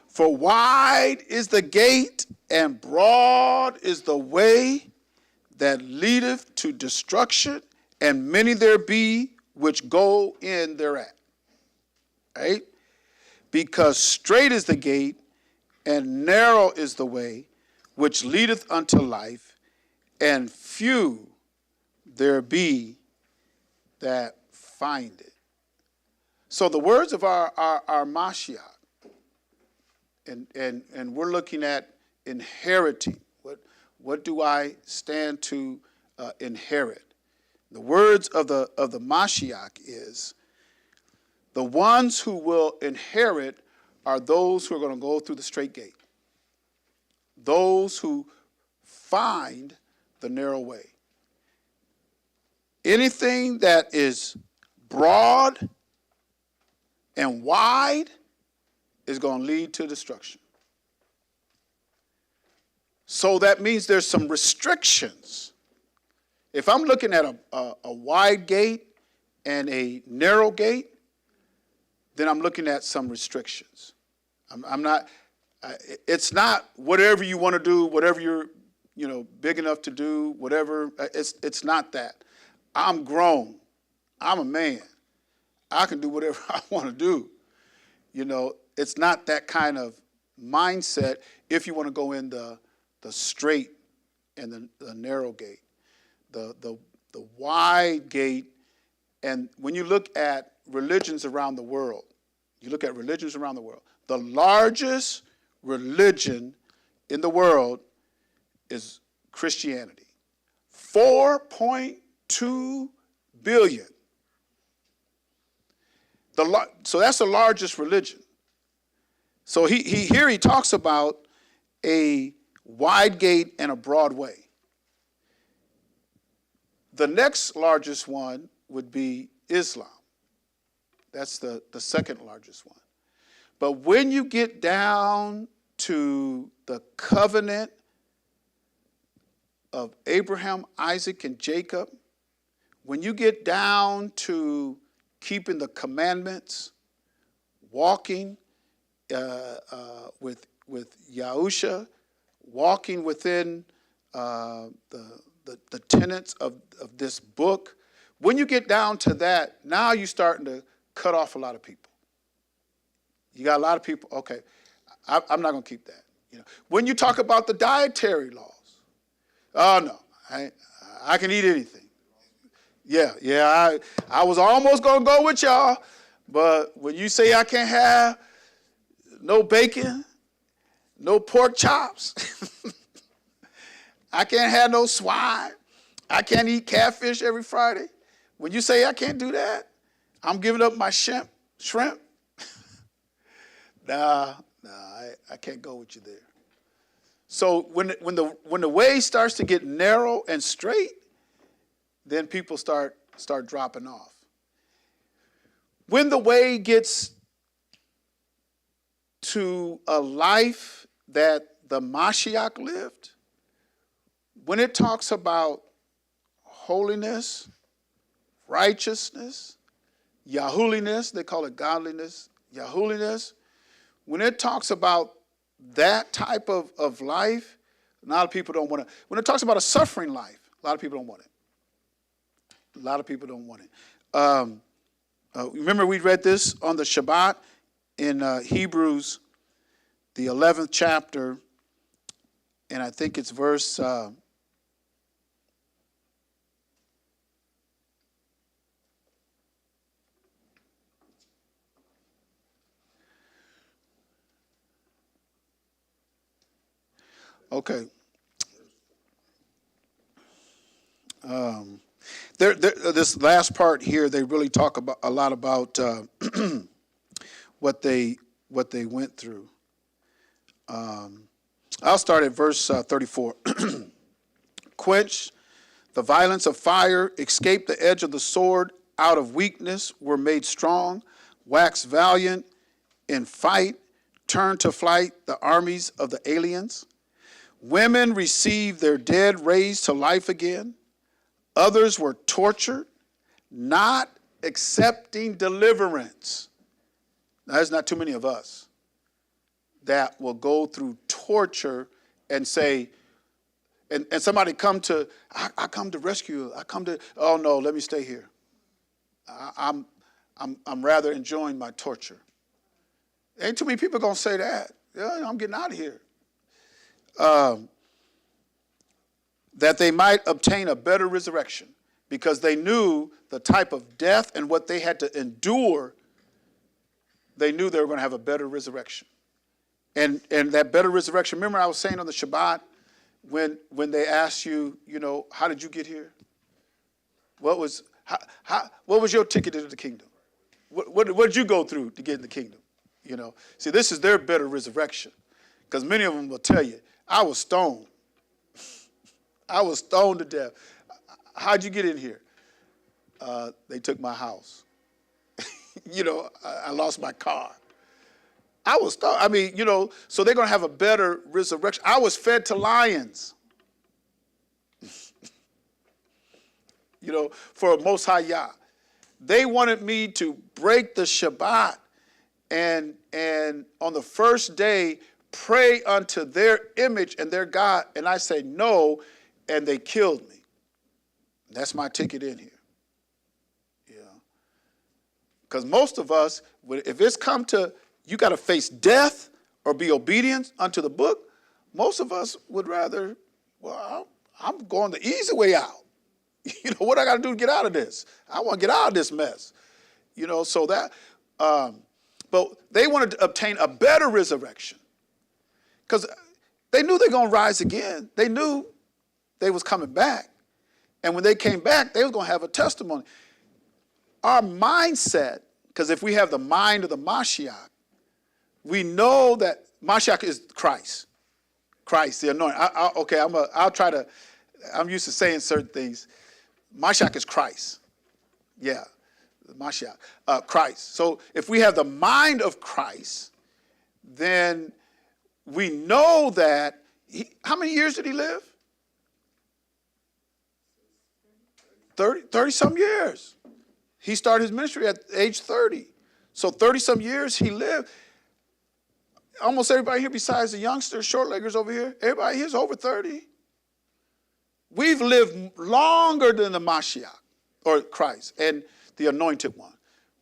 [SPEAKER 1] For wide is the gate, and broad is the way that leadeth to destruction, and many there be which go in thereat. Right? Because strait is the gate, and narrow is the way which leadeth unto life, and few there be that find it. So the words of our Mashiach, And we're looking at inheriting. What do I stand to inherit? The words of the Mashiach is, the ones who will inherit are those who are going to go through the straight gate. Those who find the narrow way. Anything that is broad and wide is going to lead to destruction. So that means there's some restrictions. If I'm looking at a wide gate and a narrow gate, then I'm looking at some restrictions. I'm not. It's not whatever you want to do, whatever you're, big enough to do, whatever. It's not that. I'm grown. I'm a man. I can do whatever I want to do. It's not that kind of mindset if you want to go in the straight and the narrow gate, the wide gate. And when you look at religions around the world, the largest religion in the world is Christianity. 4.2 billion. So that's the largest religion. So he talks about a wide gate and a broad way. The next largest one would be Islam. That's the second largest one. But when you get down to the covenant of Abraham, Isaac, and Jacob, when you get down to keeping the commandments, walking with Yahusha, walking within the tenets of this book, when you get down to that, now you're starting to cut off a lot of people. You got a lot of people, okay, I'm not going to keep that. When you talk about the dietary laws, oh no, I can eat anything. Yeah, I was almost going to go with y'all, but when you say I can't have no bacon, no pork chops, I can't have no swine, I can't eat catfish every Friday. When you say I can't do that, I'm giving up my shrimp. Nah, I can't go with you there. So when the way starts to get narrow and straight, then people start dropping off. When the way gets to a life that the Mashiach lived, when it talks about holiness, righteousness, Yahuliness, they call it godliness, Yahuliness, when it talks about that type of life, a lot of people don't want it. When it talks about a suffering life, a lot of people don't want it. A lot of people don't want it. Remember we read this on the Shabbat in Hebrews, the 11th chapter, and I think it's verse... Okay. This last part here, they really talk a lot about what they went through. I'll start at verse 34. Quench the violence of fire, escape the edge of the sword, out of weakness were made strong, wax valiant in fight, turn to flight the armies of the aliens. Women received their dead raised to life again. Others were tortured, not accepting deliverance. Now, there's not too many of us that will go through torture and say, and somebody come to, I come to rescue you. I come to, oh no, let me stay here. I'm rather enjoying my torture. Ain't too many people gonna say that. Yeah, I'm getting out of here. That they might obtain a better resurrection, because they knew the type of death and what they had to endure. They knew they were going to have a better resurrection. And that better resurrection. Remember I was saying on the Shabbat, when they asked you, how did you get here? What was your ticket into the kingdom? What did you go through to get in the kingdom? See, this is their better resurrection. Because many of them will tell you, I was stoned. I was stoned to death. How'd you get in here? They took my house. I lost my car. I was stoned. So they're going to have a better resurrection. I was fed to lions. For Most High Yah. They wanted me to break the Shabbat and on the first day pray unto their image and their God. And I say no, and they killed me. That's my ticket in here. Because most of us, if it's come to, you got to face death or be obedient unto the book, most of us would rather, I'm going the easy way out. What I got to do to get out of this? I want to get out of this mess. So that, but they wanted to obtain a better resurrection because they knew they were going to rise again. They knew they was coming back. And when they came back, they was going to have a testimony. Our mindset, because if we have the mind of the Mashiach, we know that Mashiach is Christ. Christ, the anointing. I'm used to saying certain things. Mashiach is Christ. Yeah, Mashiach, Christ. So if we have the mind of Christ, then we know that, how many years did he live? 30-some years. He started his ministry at age 30. So 30-some years he lived. Almost everybody here besides the youngsters, short-leggers over here, everybody here is over 30. We've lived longer than the Mashiach, or Christ, and the Anointed One.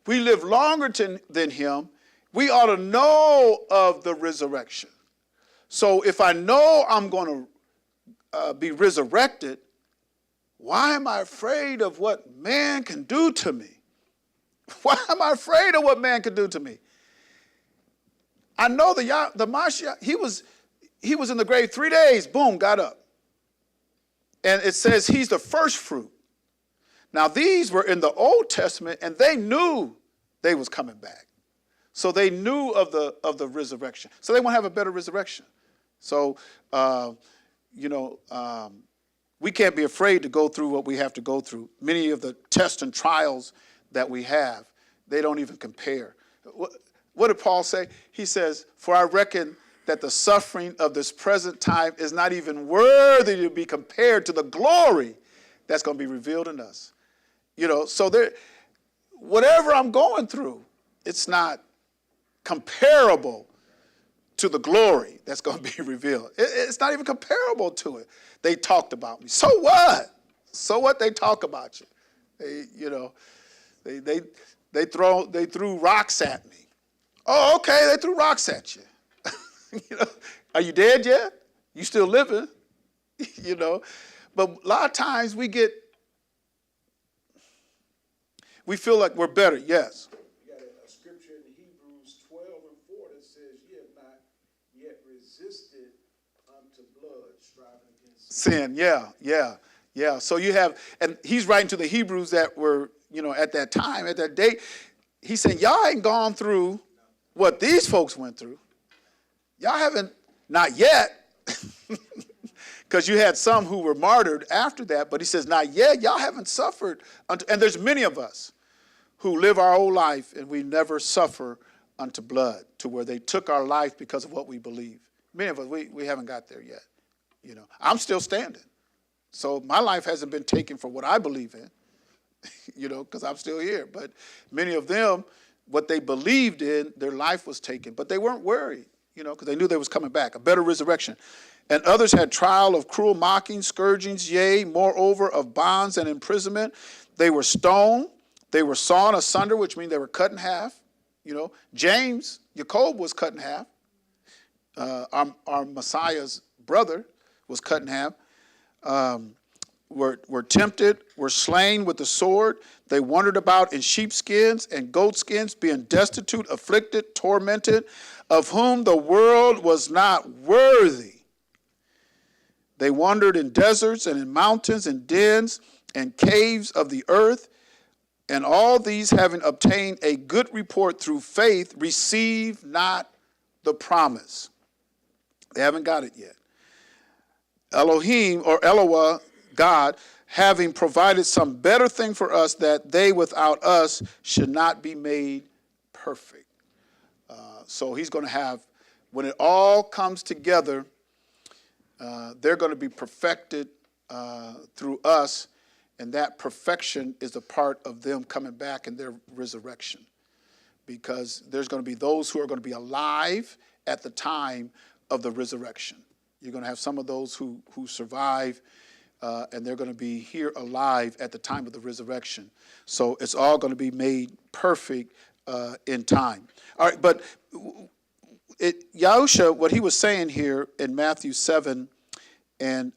[SPEAKER 1] We live longer than him. We ought to know of the resurrection. So if I know I'm going to be resurrected, why am I afraid of what man can do to me? Why am I afraid of what man can do to me? I know the Mashiach, he was in the grave 3 days, boom, got up. And it says he's the first fruit. Now these were in the Old Testament and they knew they was coming back. So they knew of the resurrection. So they want to have a better resurrection. So, we can't be afraid to go through what we have to go through. Many of the tests and trials that we have, they don't even compare. What did Paul say? He says, for I reckon that the suffering of this present time is not even worthy to be compared to the glory that's going to be revealed in us. So whatever I'm going through, it's not comparable to the glory that's going to be revealed. It's not even comparable to it. They talked about me. So what? So what they talk about you? They threw rocks at me. Oh, okay, they threw rocks at you. Are you dead yet? You still living? But a lot of times we feel like we're better, yes.
[SPEAKER 2] You got a scripture in Hebrews 12:4 that says, ye have not yet resisted unto blood, striving against
[SPEAKER 1] sin. Yeah. So you have, and he's writing to the Hebrews that were, at that time, at that date. He's saying, y'all ain't gone through what these folks went through. Y'all haven't, not yet, because you had some who were martyred after that, but he says, not yet, y'all haven't suffered. And there's many of us who live our whole life and we never suffer unto blood, to where they took our life because of what we believe. Many of us, we haven't got there yet. I'm still standing. So my life hasn't been taken for what I believe in, because I'm still here. But many of them, what they believed in, their life was taken, but they weren't worried. Because they knew they was coming back, a better resurrection. And others had trial of cruel mockings, scourgings, yea, moreover, of bonds and imprisonment. They were stoned. They were sawn asunder, which means they were cut in half. James, Jacob was cut in half. Our Messiah's brother was cut in half. were tempted, were slain with the sword. They wandered about in sheepskins and goatskins, being destitute, afflicted, tormented, of whom the world was not worthy. They wandered in deserts and in mountains and dens and caves of the earth, and all these, having obtained a good report through faith, received not the promise. They haven't got it yet. Elohim, or Eloah, God, having provided some better thing for us, that they without us should not be made perfect. So he's going to have, when it all comes together, they're going to be perfected through us, and that perfection is a part of them coming back in their resurrection, because there's going to be those who are going to be alive at the time of the resurrection. You're going to have some of those who survive, and they're going to be here alive at the time of the resurrection. So it's all going to be made perfect in time. All right, but Yahusha, what he was saying here in Matthew 7 and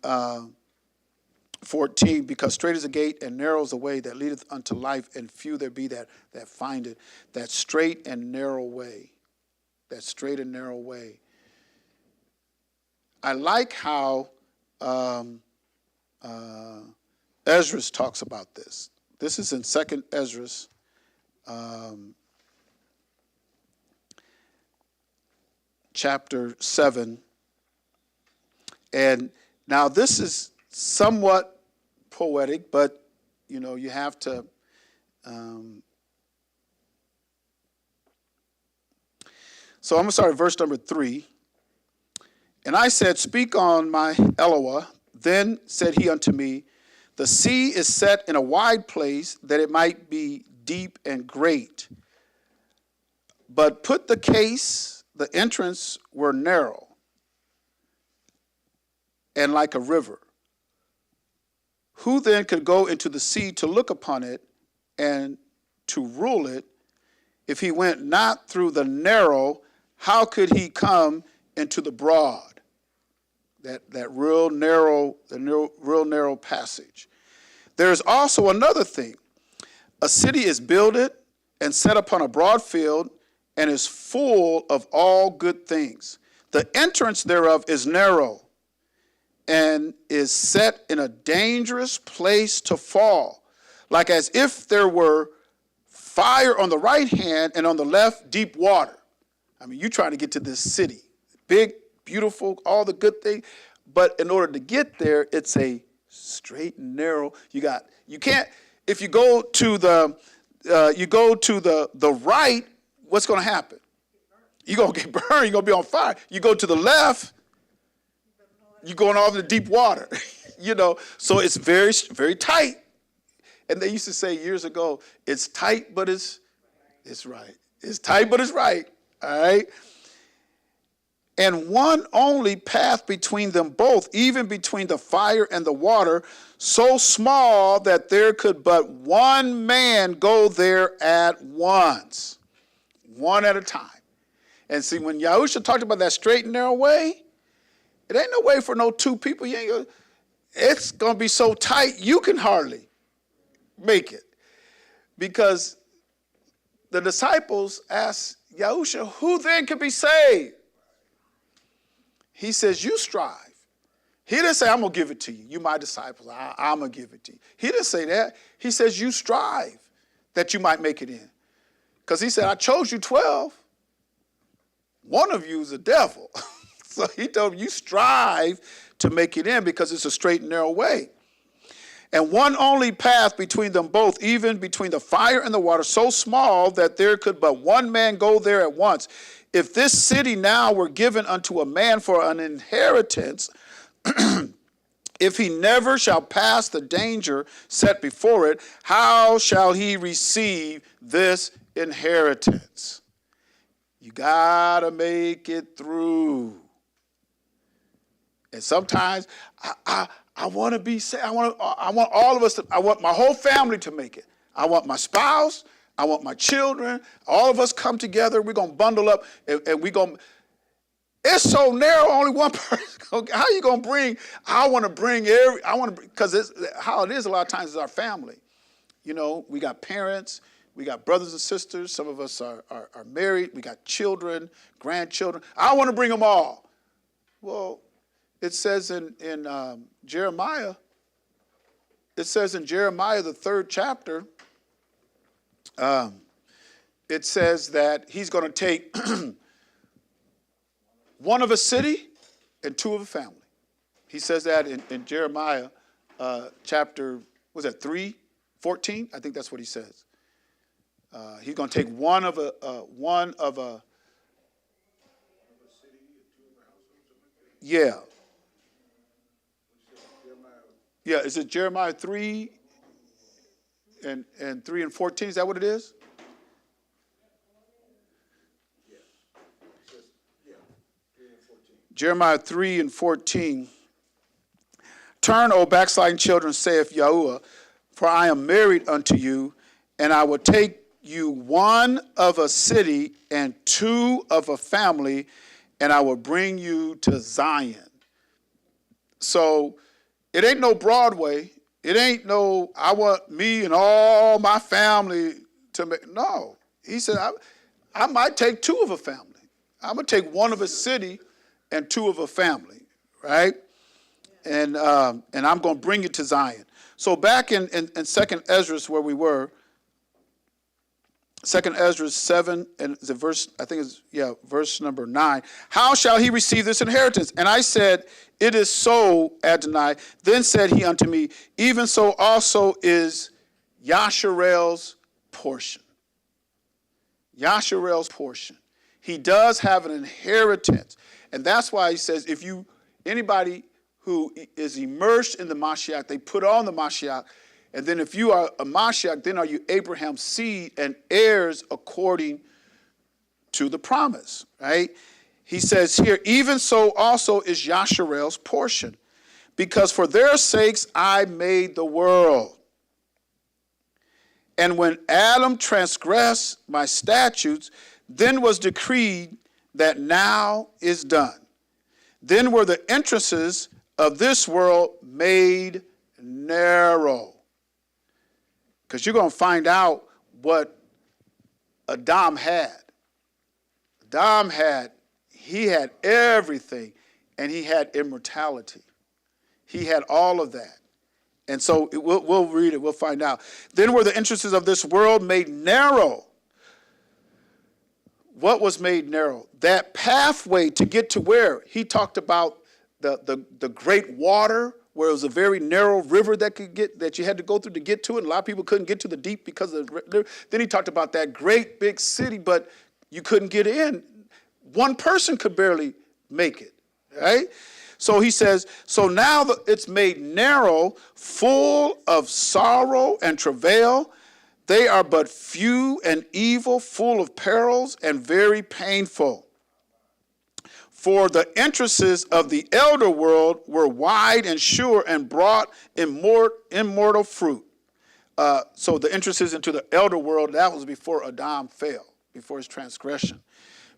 [SPEAKER 1] 14, because straight is the gate and narrow is the way that leadeth unto life, and few there be that find it. That straight and narrow way. That straight and narrow way. I like how Ezra talks about this. This is in 2nd Ezra, chapter 7. And now this is somewhat poetic, but, you know, you have to... So I'm going to start at verse number 3. And I said, speak on, my Eloah. Then said he unto me, the sea is set in a wide place, that it might be deep and great. But put the case, the entrance were narrow, and like a river. Who then could go into the sea to look upon it and to rule it? If he went not through the narrow, how could he come into the broad? That real narrow passage. There is also another thing. A city is builded and set upon a broad field, and is full of all good things. The entrance thereof is narrow, and is set in a dangerous place to fall, like as if there were fire on the right hand, and on the left deep water. I mean, you're trying to get to this city. Big, beautiful, all the good things. But in order to get there, it's a straight and narrow. You can't, if you go to the right, what's going to happen? You're going to get burned. You're going to be on fire. You go to the left, you're going off into deep water. You know, so it's very, very tight. And they used to say years ago, it's tight, but it's right. It's tight, but it's right. All right. And one only path between them both, even between the fire and the water, so small that there could but one man go there at once, one at a time. And see, when Yahusha talked about that straight and narrow way, it ain't no way for no two people. It's going to be so tight, you can hardly make it. Because the disciples asked Yahusha, who then could be saved? He says, you strive. He didn't say, I'm going to give it to you. You my disciples. I'm going to give it to you. He didn't say that. He says, you strive that you might make it in. Because he said, I chose you 12. One of you is a devil. So he told him, you strive to make it in, because it's a straight and narrow way. And one only path between them both, even between the fire and the water, so small that there could but one man go there at once. If this city now were given unto a man for an inheritance, if he never shall pass the danger set before it, how shall he receive this inheritance? You gotta make it through. And sometimes I want to be saved. I want all of us to. I want my whole family to make it. I want my spouse. I want my children. All of us come together. We're gonna bundle up, and we're gonna. It's so narrow, only one person. How you gonna bring? Because how it is a lot of times is our family. You know, we got parents, we got brothers and sisters. Some of us are married. We got children, grandchildren. I want to bring them all. Well, it says in Jeremiah. It says in Jeremiah, the 3rd chapter. It says that he's going to take one of a city and 2 of a family. He says that in Jeremiah chapter, was that 3:14? I think that's what he says. He's going to take one of a yeah. Yeah, is it Jeremiah 3 and 3 and 14? Is that what it is? Jeremiah 3 and 14. Turn, O backsliding children, saith Yahuwah, for I am married unto you, and I will take you 1 of a city and 2 of a family, and I will bring you to Zion. So it ain't no Broadway. It ain't no, I want me and all my family to make, no. He said, I might take 2 of a family. I'm going to take 1 of a city and 2 of a family, right? And I'm going to bring you to Zion. So back in 2nd Ezra, where we were, 2nd Ezra 7, and the verse, I think it's, verse number 9. How shall he receive this inheritance? And I said, it is so, Adonai. Then said he unto me, even so also is Yasharel's portion. Yasharel's portion. He does have an inheritance. And that's why he says, anybody who is immersed in the Mashiach, they put on the Mashiach. And then if you are a Mashiach, then are you Abraham's seed and heirs according to the promise, right? He says here, even so also is Yasharel's portion, because for their sakes I made the world. And when Adam transgressed my statutes, then was decreed that now is done. Then were the entrances of this world made narrow. Because you're going to find out what Adam had. He had everything, and he had immortality. He had all of that. And so we'll read it, we'll find out. Then were the entrances of this world made narrow. What was made narrow? That pathway to get to where? He talked about the great water, where it was a very narrow river that you had to go through to get to it. And a lot of people couldn't get to the deep because of the river. Then he talked about that great big city, but you couldn't get in. One person could barely make it, right? So he says, so now it's made narrow, full of sorrow and travail. They are but few and evil, full of perils and very painful. For the entrances of the elder world were wide and sure and brought immortal fruit. So the entrances into the elder world, that was before Adam fell, before his transgression,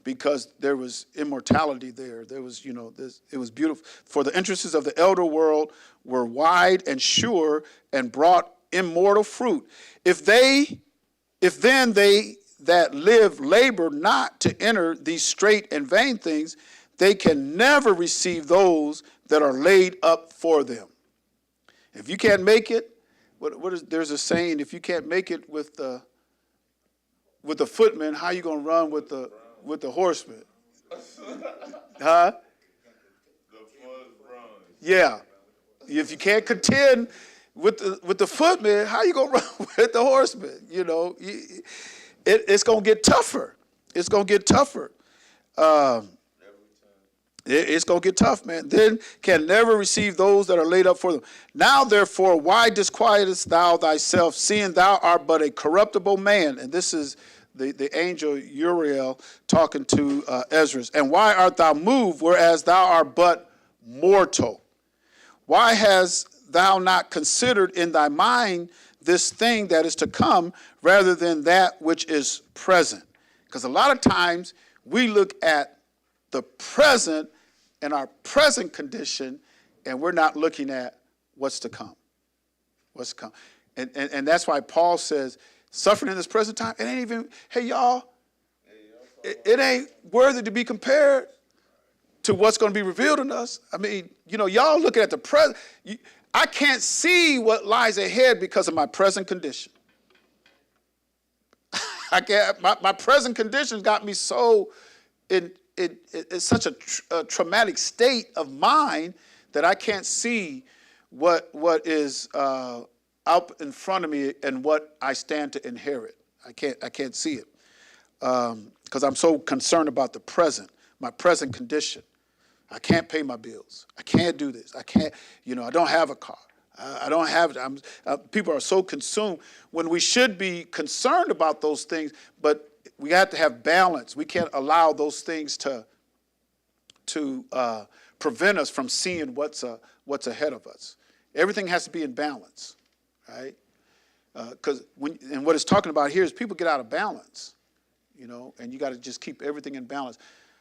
[SPEAKER 1] because there was immortality there. There was, it was beautiful. For the entrances of the elder world were wide and sure and brought immortal fruit. If then they that live labor not to enter these straight and vain things, they can never receive those that are laid up for them. If you can't make it, there's a saying, if you can't make it with the footmen, how you going to run with the horsemen? Huh? Yeah. If you can't contend with the footmen, how you going to run with the horsemen? It's going to get tougher. It's going to get tougher. It's going to get tough, man. Then can never receive those that are laid up for them. Now, therefore, why disquietest thou thyself, seeing thou art but a corruptible man? And this is the angel Uriel talking to Ezra. And why art thou moved, whereas thou art but mortal? Why hast thou not considered in thy mind this thing that is to come, rather than that which is present? Because a lot of times we look at the present and our present condition, and we're not looking at what's to come. What's to come. And that's why Paul says, suffering in this present time, it ain't even, hey, y'all, it ain't worthy to be compared to what's going to be revealed in us. I mean, y'all looking at the present. I can't see what lies ahead because of my present condition. I can't. My present condition got me so in such a traumatic state of mind that I can't see what is out in front of me and what I stand to inherit. I can't see it because I'm so concerned about the present, my present condition. I can't pay my bills. I can't do this. I can't. I don't have a car. I don't have. People are so consumed when we should be concerned about those things, but we have to have balance. We can't allow those things to prevent us from seeing what's ahead of us. Everything has to be in balance, right? Because what it's talking about here is people get out of balance, and you got to just keep everything in balance.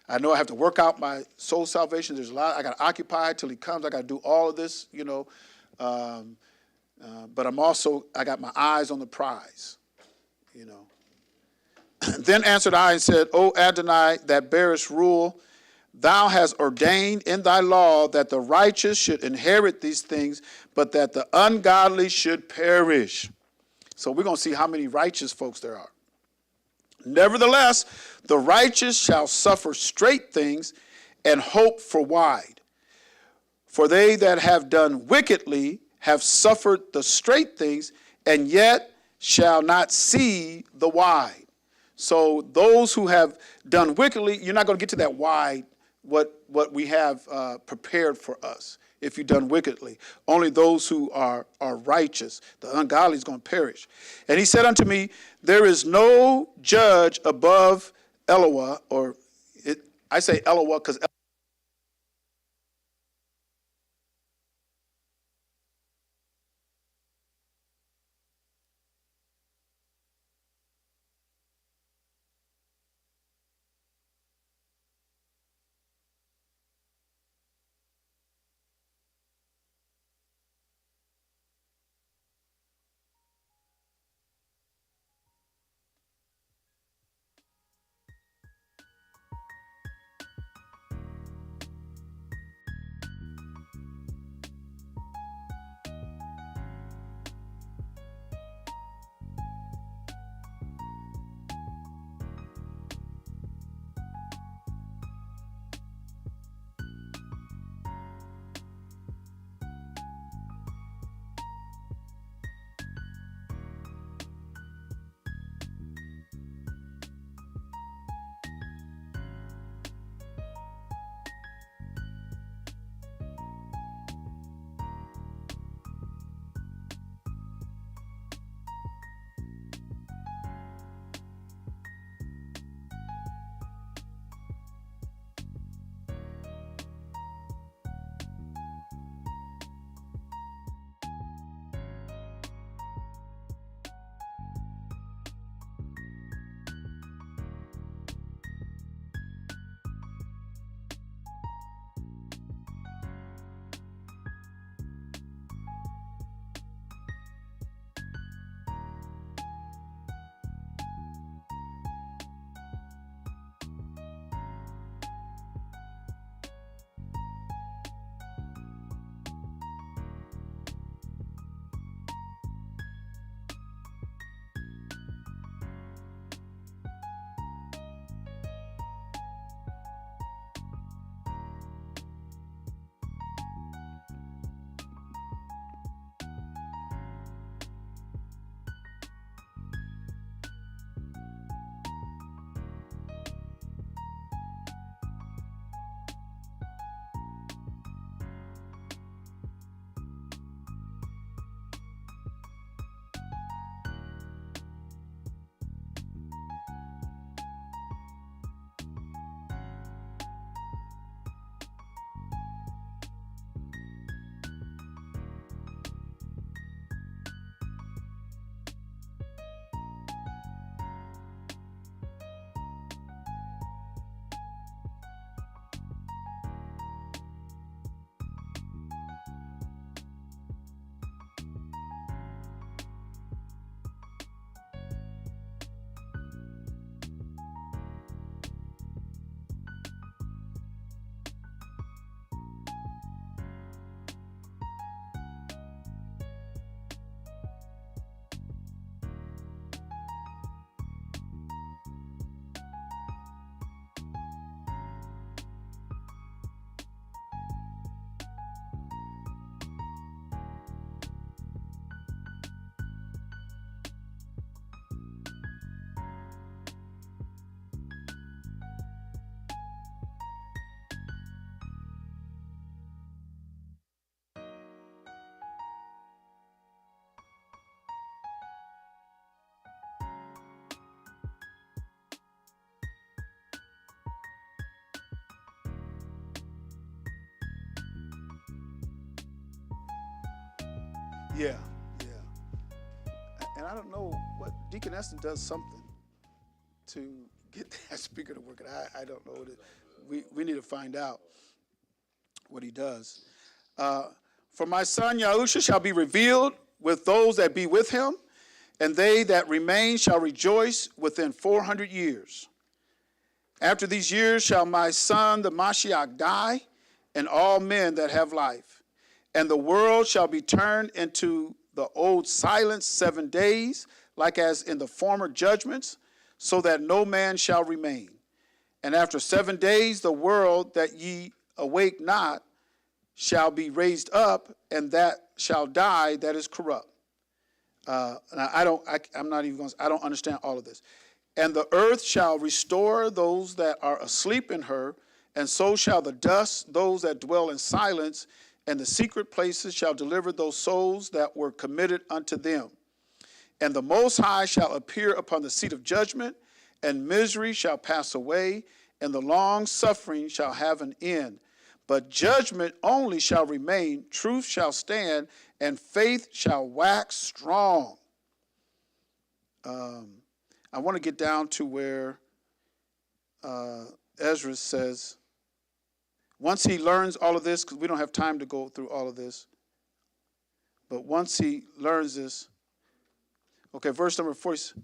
[SPEAKER 1] I know I have to work out my soul salvation. There's a lot. I got to occupy till he comes. I got to do all of this, but I got my eyes on the prize, Then answered I and said, O Adonai, that bearest rule, thou hast ordained in thy law that the righteous should inherit these things, but that the ungodly should perish. So we're going to see how many righteous folks there are. Nevertheless, the righteous shall suffer straight things and hope for wide. For they that have done wickedly have suffered the straight things, and yet shall not see the wide. So those who have done wickedly, you're not going to get to that wide, what we have prepared for us if you've done wickedly. Only those who are righteous. The ungodly is going to perish. And he said unto me, there is no judge above Eloah, I say Eloah because Yeah, yeah. And I don't know what Deacon Eston does something to get that speaker to work. I don't know what it. We need to find out what he does. For my son Yahusha shall be revealed with those that be with him, and they that remain shall rejoice within 400 years. After these years shall my son the Mashiach die, and all men that have life. And the world shall be turned into the old silence 7 days, like as in the former judgments, so that no man shall remain. And after 7 days the world that ye awake not shall be raised up, and that shall die that is corrupt. And I don't understand all of this. And the earth shall restore those that are asleep in her, and so shall the dust those that dwell in silence, and the secret places shall deliver those souls that were committed unto them. And the Most High shall appear upon the seat of judgment, and misery shall pass away, and the long suffering shall have an end. But judgment only shall remain, truth shall stand, and faith shall wax strong. I want to get down to where Ezra says, once he learns all of this, because we don't have time to go through all of this, but once he learns this, okay, verse number 40.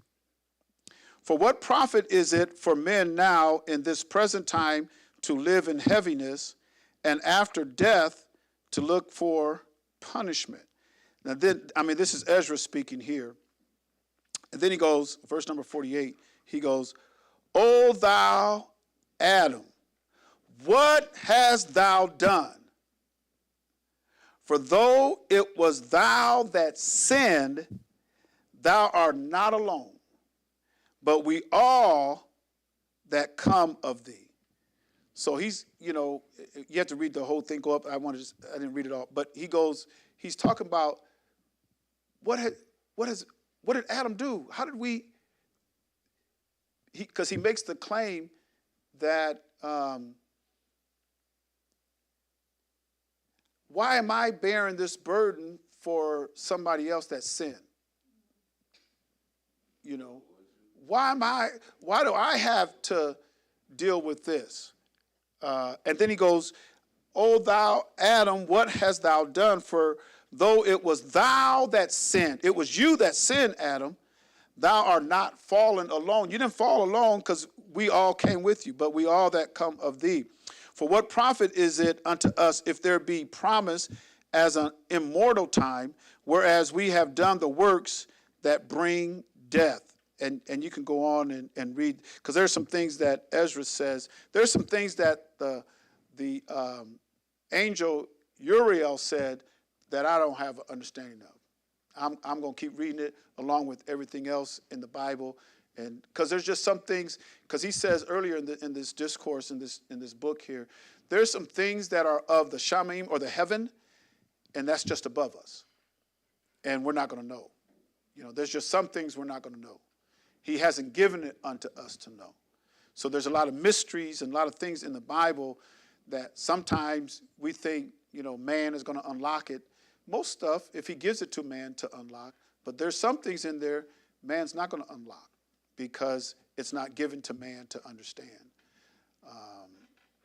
[SPEAKER 1] For what profit is it for men now in this present time to live in heaviness, and after death to look for punishment? Now then, this is Ezra speaking here. And then he goes, verse number 48, he goes, O thou Adam, what hast thou done? For though it was thou that sinned, thou art not alone, but we all that come of thee. So he's, you have to read the whole thing, go up. I didn't read it all, but he's talking about what did Adam do? How did we, because he makes the claim that, why am I bearing this burden for somebody else that sinned? Why do I have to deal with this? And then he goes, O thou Adam, what hast thou done? For though it was thou that sinned, it was you that sinned, Adam, thou art not fallen alone. You didn't fall alone because we all came with you, but we all that come of thee. For what profit is it unto us if there be promise as an immortal time, whereas we have done the works that bring death? And you can go on and read, because there's some things that Ezra says. There's some things that the angel Uriel said that I don't have an understanding of. I'm going to keep reading it along with everything else in the Bible, and because there's just some things. Because he says earlier in this discourse in this book here, there's some things that are of the Shamaim or the heaven, and that's just above us, and we're not going to know. There's just some things we're not going to know. He hasn't given it unto us to know. So there's a lot of mysteries and a lot of things in the Bible that sometimes we think, man is going to unlock it. Most stuff, if he gives it to man to unlock, but there's some things in there man's not going to unlock because it's not given to man to understand.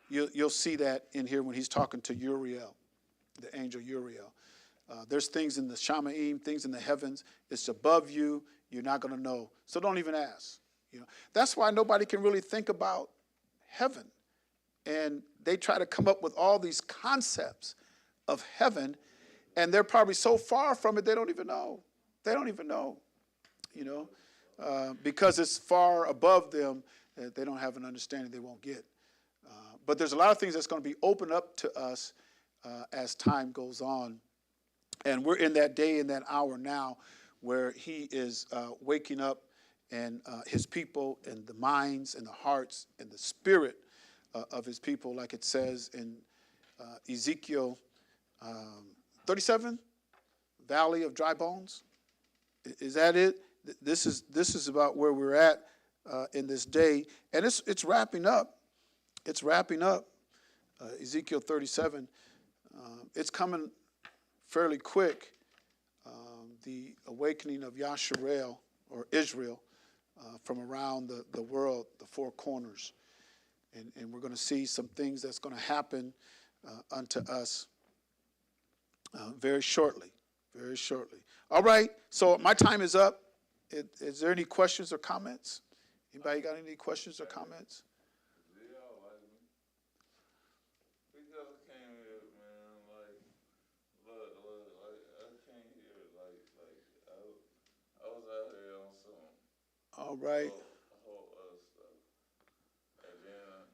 [SPEAKER 1] You'll see that in here when he's talking to Uriel, the angel Uriel. There's things in the Shamaim, things in the heavens. It's above you. You're not going to know. So don't even ask. That's why nobody can really think about heaven. And they try to come up with all these concepts of heaven, and they're probably so far from it they don't even know. They don't even know, because it's far above them that they don't have an understanding they won't get. But there's a lot of things that's going to be opened up to us as time goes on. And we're in that day and that hour now where he is waking up and his people and the minds and the hearts and the spirit of his people, like it says in Ezekiel 37, Valley of Dry Bones. Is that it? This is about where we're at in this day, and it's wrapping up. It's wrapping up. Ezekiel 37. It's coming fairly quick. the awakening of Yasharel, or Israel, from around the world, the four corners. And we're going to see some things that's going to happen unto us very shortly, very shortly. All right, so my time is up. Is there any questions or comments? Anybody got any questions or comments?
[SPEAKER 3] Yeah, like me. Because I came here, man, like, look, like, I came here, like, I was out here on some
[SPEAKER 1] All right.
[SPEAKER 3] whole other stuff. And then,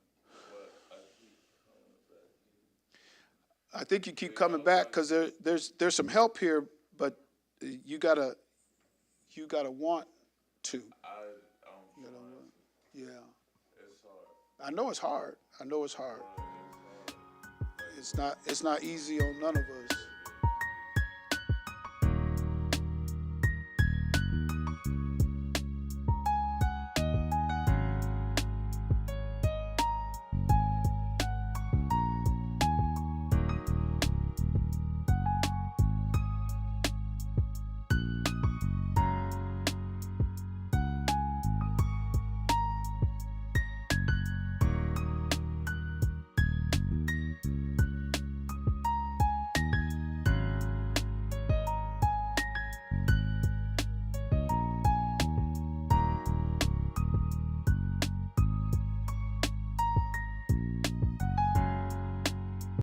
[SPEAKER 3] but I keep coming back here.
[SPEAKER 1] I think you keep coming back because there's some help here, but you gotta want to.
[SPEAKER 3] I'm
[SPEAKER 1] You gotta
[SPEAKER 3] trying
[SPEAKER 1] want.
[SPEAKER 3] to.
[SPEAKER 1] Yeah.
[SPEAKER 3] It's hard.
[SPEAKER 1] I know it's hard. I know it's hard.
[SPEAKER 3] It's hard.
[SPEAKER 1] It's not easy on none of us.